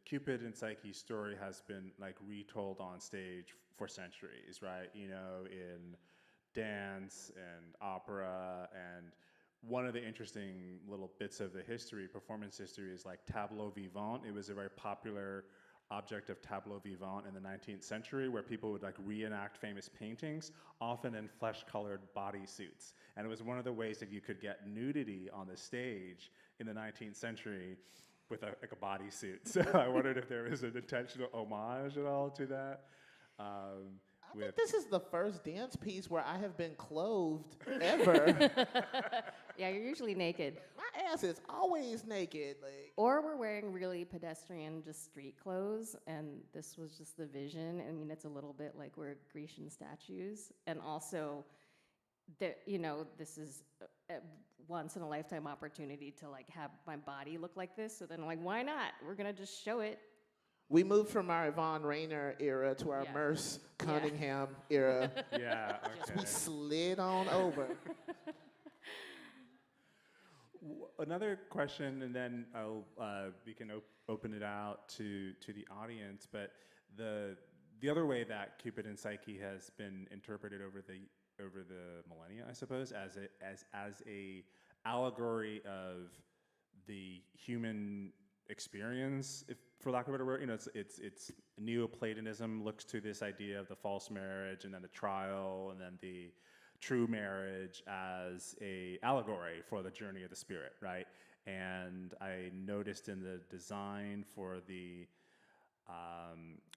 Speaker 6: Cupid and Psyche story has been like retold on stage for centuries, right? You know, in dance and opera, and one of the interesting little bits of the history, performance history, is like tableau vivant. It was a very popular object of tableau vivant in the 19th century, where people would like reenact famous paintings, often in flesh-colored bodysuits. And it was one of the ways that you could get nudity on the stage in the 19th century with a bodysuit. So I wondered if there was an intentional homage at all to that.
Speaker 4: I think this is the first dance piece where I have been clothed ever.
Speaker 5: Yeah, you're usually naked.
Speaker 4: My ass is always naked. Like,
Speaker 5: Or we're wearing really pedestrian, just street clothes, and this was just the vision. I mean, it's a little bit like we're Grecian statues, and also, this is a once-in-a-lifetime opportunity to like have my body look like this. So then, I'm like, why not? We're gonna just show it.
Speaker 4: we moved from our Yvonne Rainer era to our
Speaker 5: Yeah.
Speaker 4: Merce Cunningham era.
Speaker 6: Yeah, okay.
Speaker 4: We slid on over.
Speaker 6: Another question, and then we can open it out to the audience. But the other way that Cupid and Psyche has been interpreted over the millennia, I suppose, as a allegory of the human experience, if for lack of a better word, it's Neoplatonism looks to this idea of the false marriage and then the trial and then the true marriage as a allegory for the journey of the spirit, right? And I noticed in the design for the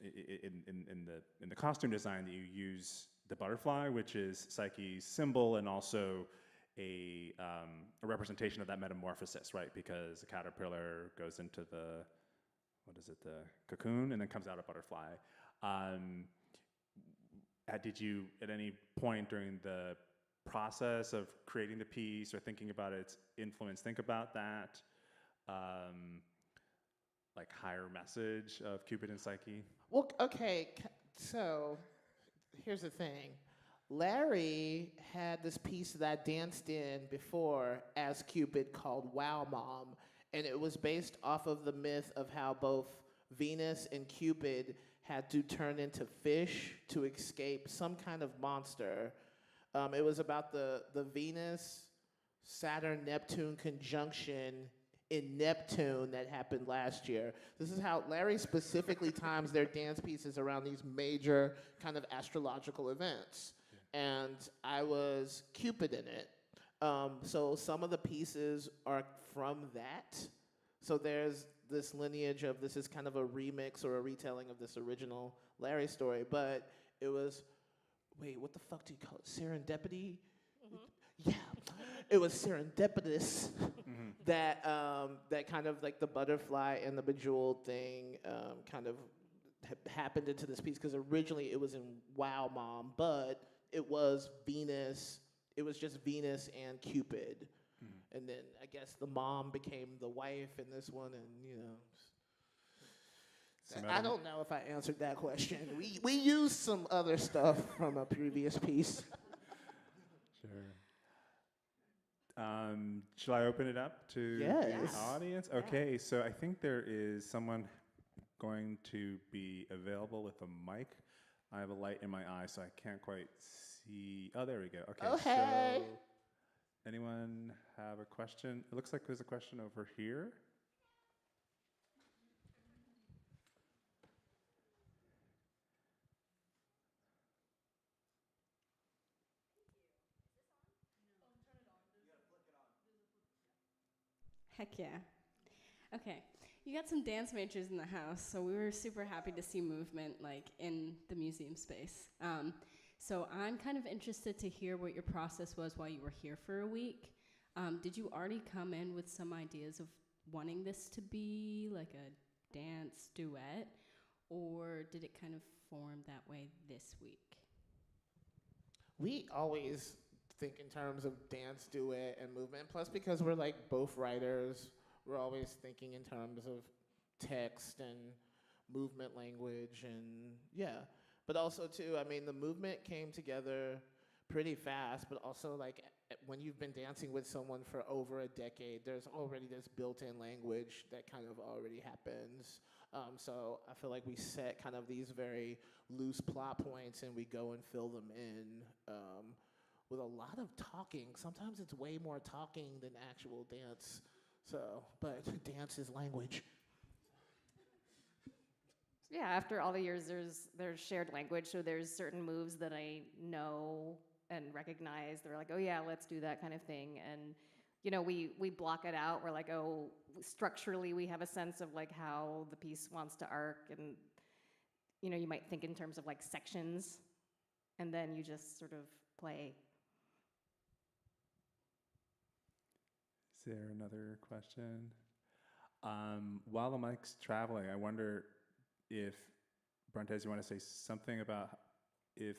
Speaker 6: in the costume design that you use the butterfly, which is Psyche's symbol, and also a representation of that metamorphosis, right? Because the caterpillar goes into the cocoon, and then comes out a butterfly. Did you, at any point during the process of creating the piece or thinking about its influence, think about that, like higher message of Cupid and Psyche?
Speaker 4: Well, okay, so here's the thing. Larry had this piece that I danced in before as Cupid called Wow Mom, and it was based off of the myth of how both Venus and Cupid had to turn into fish to escape some kind of monster. It was about the Venus-Saturn-Neptune conjunction in Neptune that happened last year. This is how Larry specifically times their dance pieces around these major kind of astrological events. And I was Cupid in it. So some of the pieces are from that. So there's this lineage of this is kind of a remix or a retelling of this original Larry story. But it was, wait, what the fuck do you call it? Serendipity? Mm-hmm. Yeah. It was serendipitous that kind of like the butterfly and the bejeweled thing kind of happened into this piece, because originally it was in Wow Mom, but it was Venus. It was just Venus and Cupid. And then I guess the mom became the wife in this one, and I don't know if I answered that question. We used some other stuff from a previous piece.
Speaker 6: Sure. Shall I open it up to the audience? Okay, so I think there is someone going to be available with a mic. I have a light in my eye, so I can't quite see. Oh, there we go. Okay.
Speaker 4: Oh, hey.
Speaker 6: So anyone have a question? It looks like there's a question over here.
Speaker 7: Heck yeah. Okay, you got some dance majors in the house, so we were super happy to see movement like in the museum space. So I'm kind of interested to hear what your process was while you were here for a week. Did you already come in with some ideas of wanting this to be like a dance duet, or did it kind of form that way this week?
Speaker 4: We always think in terms of dance, duet, and movement. Plus, because we're like both writers, we're always thinking in terms of text and movement language and yeah. But also too, I mean, the movement came together pretty fast, but also like when you've been dancing with someone for over a decade, there's already this built-in language that kind of already happens. So I feel like we set kind of these very loose plot points and we go and fill them in with a lot of talking. Sometimes it's way more talking than actual dance. So, but dance is language.
Speaker 5: Yeah, after all the years, there's shared language, so there's certain moves that I know and recognize. They're like, oh yeah, let's do that kind of thing. And, you know, we block it out. We're like, oh, structurally we have a sense of like how the piece wants to arc. And, you know, you might think in terms of like sections, and then you just sort of play.
Speaker 6: Is there another question? While the mic's traveling, I wonder if, Brontez, you want to say something about if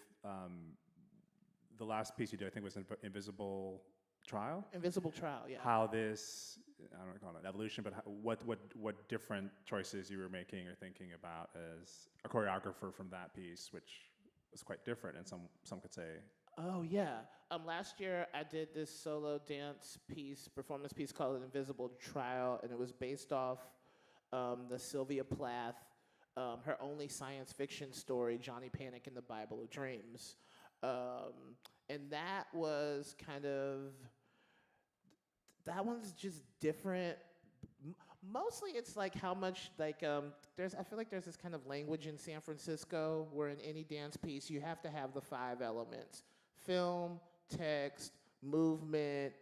Speaker 6: the last piece you did, I think, was Invisible Trial?
Speaker 4: Invisible Trial, yeah.
Speaker 6: How this, I don't want to call it evolution, but how, what different choices you were making or thinking about as a choreographer from that piece, which was quite different, and some could say.
Speaker 4: Oh yeah. Last year I did this solo dance piece, performance piece called Invisible Trial, and it was based off the Sylvia Plath, her only science fiction story, Johnny Panic in the Bible of Dreams. And that was kind of, that one's just different. Mostly it's like how much like, I feel like there's this kind of language in San Francisco where in any dance piece you have to have the 5 elements: film, text, movement,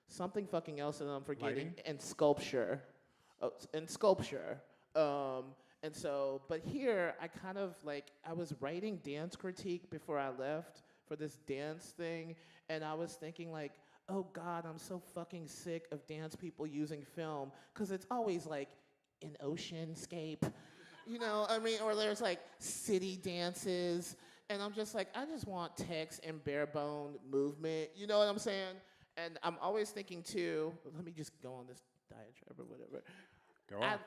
Speaker 4: something fucking else that I'm forgetting,
Speaker 6: Lighting?
Speaker 4: and sculpture. And so, but here I kind of like, I was writing dance critique before I left for this dance thing, and I was thinking like, oh God, I'm so fucking sick of dance people using film, because it's always like an oceanscape, you know, I mean, or there's like city dances, and I'm just like, I just want text and bare bone movement, you know what I'm saying? And I'm always thinking too, let me just go on this diatribe or whatever.
Speaker 6: Go on.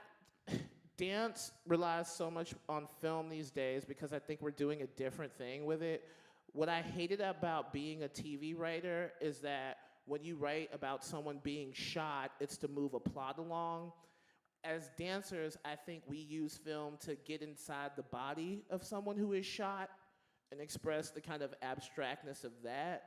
Speaker 4: Dance relies so much on film these days because I think we're doing a different thing with it. What I hated about being a TV writer is that when you write about someone being shot, it's to move a plot along. As dancers, I think we use film to get inside the body of someone who is shot and express the kind of abstractness of that.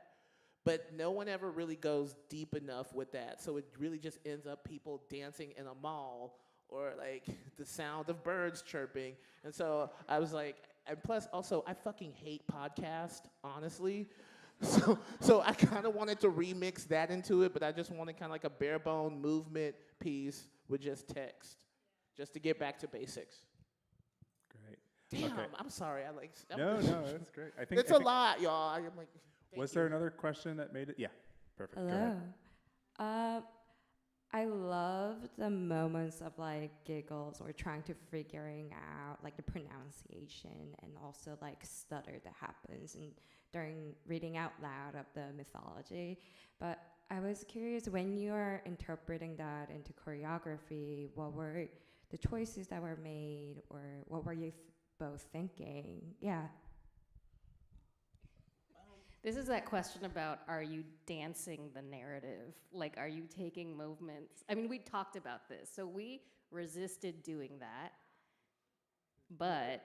Speaker 4: But no one ever really goes deep enough with that. So it really just ends up people dancing in a mall or like the sound of birds chirping. And so I was like, and plus also I fucking hate podcasts, honestly. So I kind of wanted to remix that into it, but I just wanted kind of like a bare bone movement piece with just text, just to get back to basics.
Speaker 6: Great.
Speaker 4: Damn,
Speaker 6: Okay.
Speaker 4: I'm sorry.
Speaker 6: No, that's great. I think
Speaker 4: it's a lot, y'all. I'm like,
Speaker 6: was there another question that made it? Yeah, perfect. Go
Speaker 8: Hello.
Speaker 6: ahead.
Speaker 8: I love the moments of like giggles or trying to figuring out like the pronunciation and also like stutter that happens and during reading out loud of the mythology. But I was curious, when you are interpreting that into choreography, what were the choices that were made, or what were you both thinking? Yeah.
Speaker 5: This is that question about, are you dancing the narrative? Like, are you taking movements? I mean, we talked about this, so we resisted doing that, but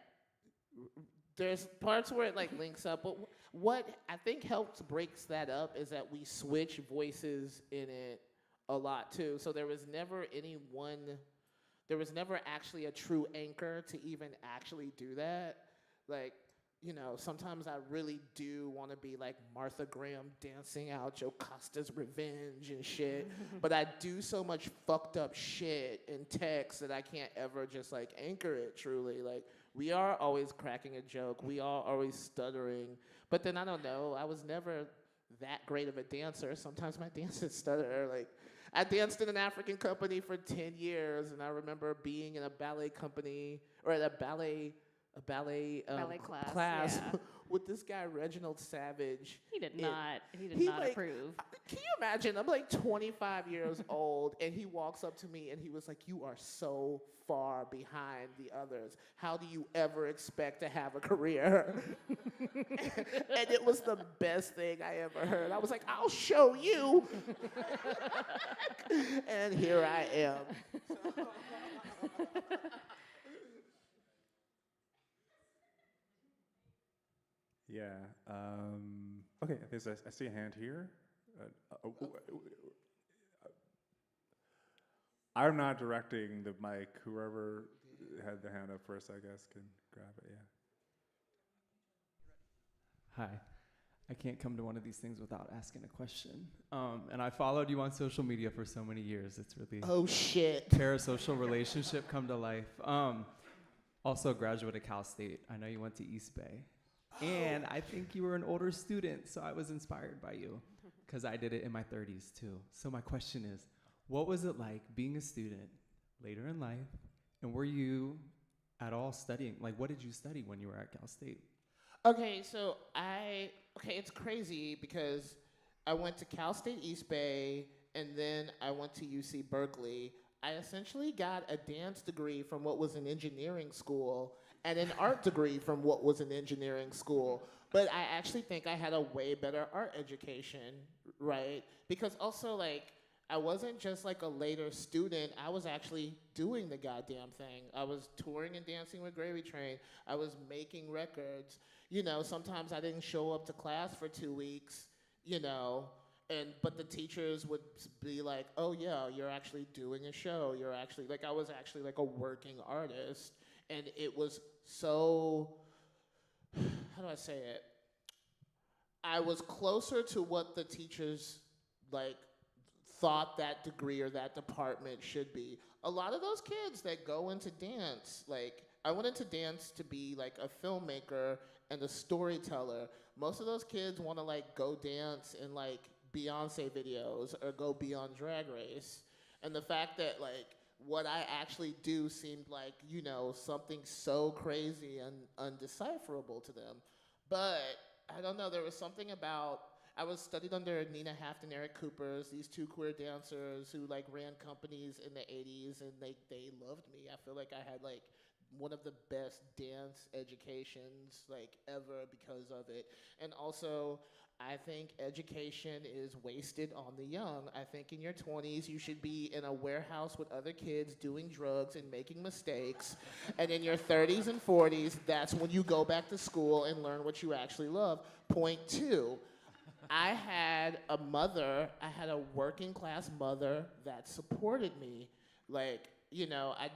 Speaker 4: there's parts where it like links up, but what I think helps breaks that up is that we switch voices in it a lot too. So there was never actually a true anchor to even actually do that. Like, you know, sometimes I really do want to be like Martha Graham dancing out Jocasta's Revenge and shit. But I do so much fucked up shit in text that I can't ever just like anchor it truly. Like, we are always cracking a joke. We are always stuttering. But then I don't know. I was never that great of a dancer. Sometimes my dances stutter. Like, I danced in an African company for 10 years, and I remember being in a ballet company, or at a ballet class
Speaker 5: yeah.
Speaker 4: with this guy, Reginald Savage.
Speaker 5: He did
Speaker 4: And
Speaker 5: not
Speaker 4: like,
Speaker 5: approve.
Speaker 4: Can you imagine? I'm like 25 years old, and he walks up to me, and he was like, "You are so far behind the others. How do you ever expect to have a career?" And it was the best thing I ever heard. I was like, "I'll show you." And here I am.
Speaker 6: Yeah. Okay. I see a hand here. I'm not directing the mic. Whoever had the hand up first, I guess, can grab it. Yeah.
Speaker 9: Hi. I can't come to one of these things without asking a question. And I followed you on social media for so many years. It's really
Speaker 4: Oh shit.
Speaker 9: parasocial relationship come to life. Also a graduate of Cal State. I know you went to East Bay. And I think you were an older student, so I was inspired by you because I did it in my 30s too. So my question is, what was it like being a student later in life? And were you at all studying? Like, what did you study when you were at Cal State?
Speaker 4: Okay, so it's crazy because I went to Cal State East Bay, and then I went to UC Berkeley. I essentially got a dance degree from what was an engineering school and an art degree from what was an engineering school. But I actually think I had a way better art education, right? Because also, like, I wasn't just like a later student. I was actually doing the goddamn thing. I was touring and dancing with Gravy Train. I was making records. You know, sometimes I didn't show up to class for 2 weeks, you know, but the teachers would be like, "Oh yeah, you're actually doing a show. You're actually," like, I was actually like a working artist. And it was so, how do I say it? I was closer to what the teachers, like, thought that degree or that department should be. A lot of those kids that go into dance, like, I went into dance to be like a filmmaker and a storyteller. Most of those kids want to like go dance in like Beyonce videos or go be on Drag Race. And the fact that like what I actually do seemed like, you know, something so crazy and undecipherable to them. But I don't know, there was something about, I was studied under Nina Haft and Eric Coopers, these two queer dancers who like ran companies in the 80s, and they loved me. I feel like I had like one of the best dance educations like ever because of it. And also, I think education is wasted on the young. I think in your 20s, you should be in a warehouse with other kids doing drugs and making mistakes. And in your 30s and 40s, that's when you go back to school and learn what you actually love. Point 2, I had a working class mother that supported me. Like, you know, I'd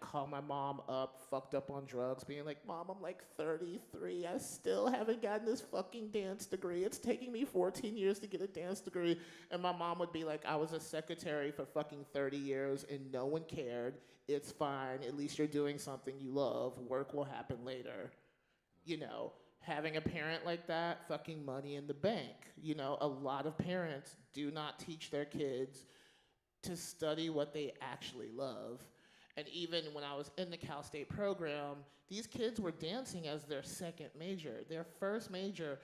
Speaker 4: call my mom up, fucked up on drugs, being like, "Mom, I'm like 33. I still haven't gotten this fucking dance degree. It's taking me 14 years to get a dance degree." And my mom would be like, "I was a secretary for fucking 30 years and no one cared. It's fine. At least you're doing something you love. Work will happen later." You know, having a parent like that, fucking money in the bank. You know, a lot of parents do not teach their kids to study what they actually love. And even when I was in the Cal State program, these kids were dancing as their second major. Their first major,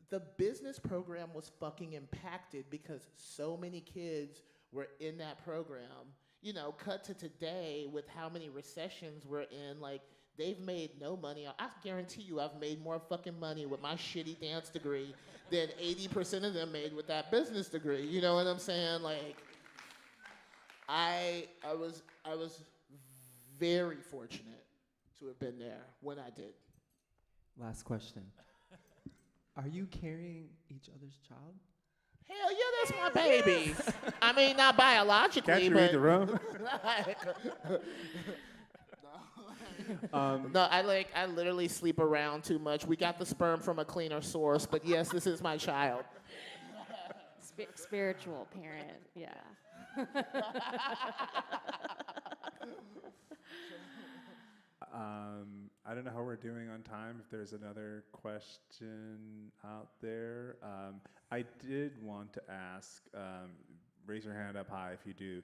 Speaker 4: the business program was fucking impacted because so many kids were in that program. You know, cut to today with how many recessions we're in, like, they've made no money. I guarantee you I've made more fucking money with my shitty dance degree than 80% of them made with that business degree. You know what I'm saying? Like, I was very fortunate to have been there when I did.
Speaker 9: Last question. Are you carrying each other's child?
Speaker 4: Hell yeah, that's my baby. I mean, not biologically,
Speaker 6: Can't you
Speaker 4: but
Speaker 6: read the room?
Speaker 4: No, I literally sleep around too much. We got the sperm from a cleaner source, but yes, this is my child.
Speaker 5: Spiritual parent, yeah.
Speaker 6: I don't know how we're doing on time. If there's another question out there, I did want to ask. Raise your hand up high if you do.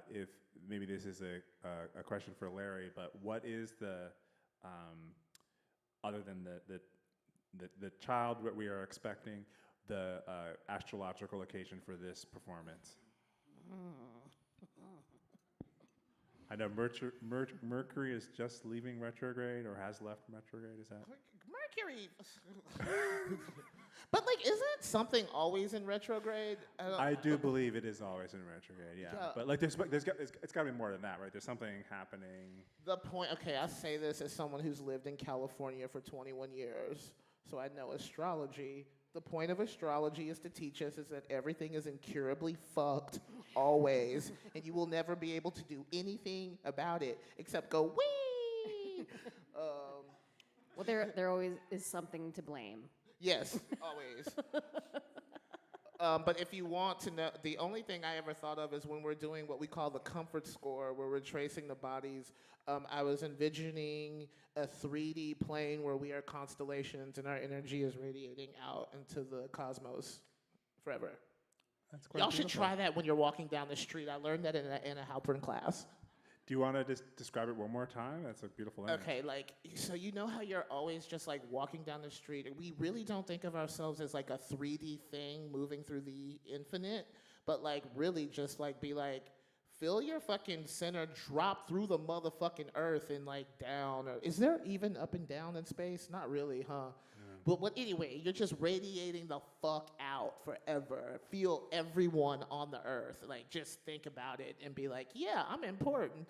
Speaker 6: If maybe this is a question for Larry, but what is the other than the child that we are expecting, the astrological occasion for this performance? I know Mercury is just leaving retrograde or has left retrograde. Is that
Speaker 4: Mercury? But like, isn't something always in retrograde?
Speaker 6: I do believe it is always in retrograde. Yeah, but like it's got to be more than that, right? There's something happening.
Speaker 4: The point. Okay, I say this as someone who's lived in California for 21 years, so I know astrology. The point of astrology is to teach us is that everything is incurably fucked always, and you will never be able to do anything about it except go wee.
Speaker 5: Well, there always is something to blame.
Speaker 4: Yes, always. But if you want to know, the only thing I ever thought of is when we're doing what we call the comfort score, where we're tracing the bodies. I was envisioning a 3D plane where we are constellations and our energy is radiating out into the cosmos forever.
Speaker 6: That's quite
Speaker 4: Y'all should
Speaker 6: beautiful.
Speaker 4: try that when you're walking down the street. I learned that in a Halpern class.
Speaker 6: Do you want to just describe it one more time? That's a beautiful image.
Speaker 4: Okay, like, so you know how you're always just like walking down the street, and we really don't think of ourselves as like a 3D thing moving through the infinite, but like really just like be like, feel your fucking center drop through the motherfucking earth and like down. Or, is there even up and down in space? Not really, huh? Yeah. But anyway, you're just radiating the fuck out forever. Feel everyone on the earth. Like, just think about it and be like, yeah, I'm important.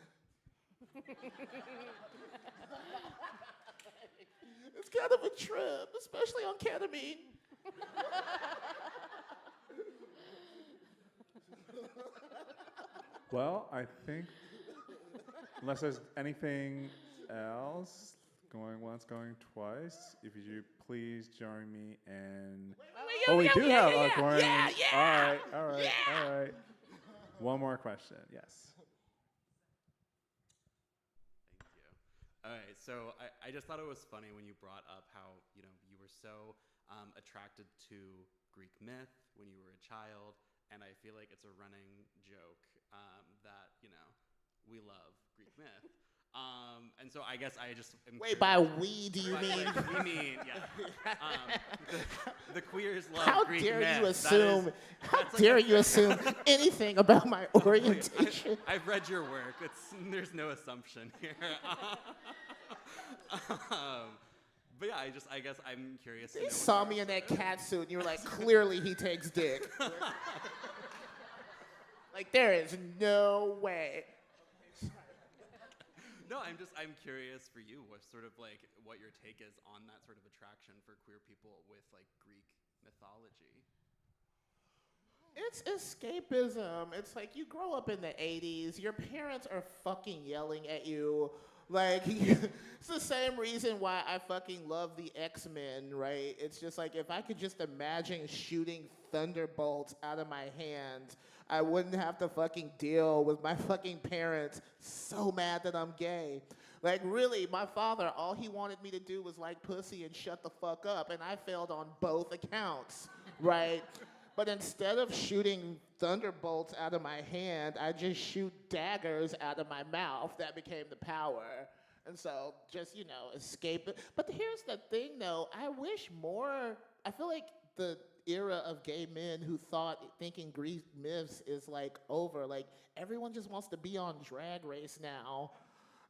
Speaker 4: It's kind of a trip, especially on ketamine.
Speaker 6: Well, I think, unless there's anything else, going once, going twice, if you please join me and... we do have a coin.
Speaker 4: Yeah.
Speaker 6: All right. One more question, yes.
Speaker 10: All right, so I just thought it was funny when you brought up how, you were so attracted to Greek myth when you were a child, and I feel like it's a running joke that, we love Greek myth. And so I guess I just am
Speaker 4: Wait,
Speaker 10: curious.
Speaker 4: by we, do you mean?
Speaker 10: Like, we mean, yeah. The queers love
Speaker 4: How
Speaker 10: Greek
Speaker 4: dare
Speaker 10: myth.
Speaker 4: you assume? How
Speaker 10: That's
Speaker 4: dare
Speaker 10: like
Speaker 4: you assume anything about my orientation?
Speaker 10: I've read your work. There's no assumption here. But yeah, I guess I'm curious.
Speaker 4: You saw me in that cat suit, and you were like, clearly he takes dick. Like, there is no way.
Speaker 10: No, I'm curious for you, what your take is on that sort of attraction for queer people with like Greek mythology.
Speaker 4: It's escapism. It's like you grow up in the 80s, your parents are fucking yelling at you. Like, it's the same reason why I fucking love the X-Men, right? It's just like, if I could just imagine shooting thunderbolts out of my hands, I wouldn't have to fucking deal with my fucking parents so mad that I'm gay. Like, really, my father, all he wanted me to do was like pussy and shut the fuck up, and I failed on both accounts, right? But instead of shooting thunderbolts out of my hand, I just shoot daggers out of my mouth. That became the power. And so just, escape it. But here's the thing, though. I feel like the era of gay men who thinking Greek myths is, like, over. Like, everyone just wants to be on Drag Race now.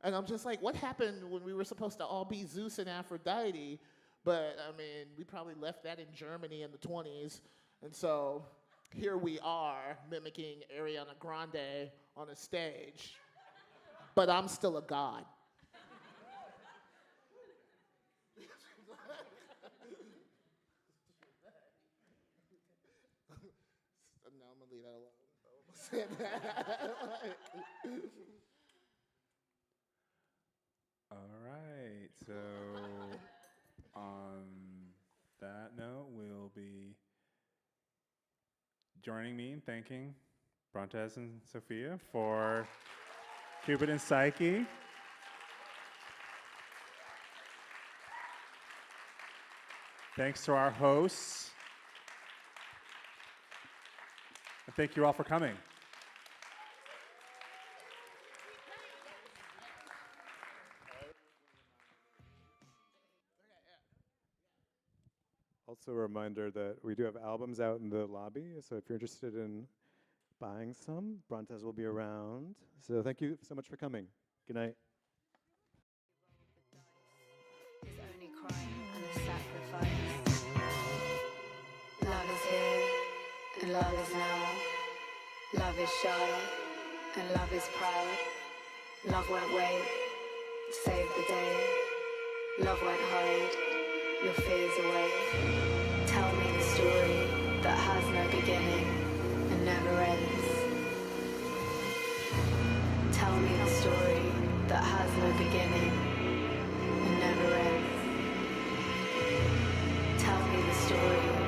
Speaker 4: And I'm just like, what happened when we were supposed to all be Zeus and Aphrodite? But, I mean, we probably left that in Germany in the 20s. And so here we are mimicking Ariana Grande on a stage. But I'm still a god. No, I'm going to leave that alone.
Speaker 6: All So, on that note, we'll be joining me in thanking Brontez and Sophia for Cupid and Psyche. Thanks to our hosts. And thank you all for coming.
Speaker 3: Also a reminder that we do have albums out in the lobby, so if you're interested in buying some, Brontez will be around. So thank you so much for coming. Good night.
Speaker 11: Is only crime and a sacrifice. Love is here and love is now. Love is shy and love is proud. Love won't wait, save the day. Love won't hide your fears away. Tell me the story that has no beginning and never ends. Tell me the story that has no beginning and never ends. Tell me the story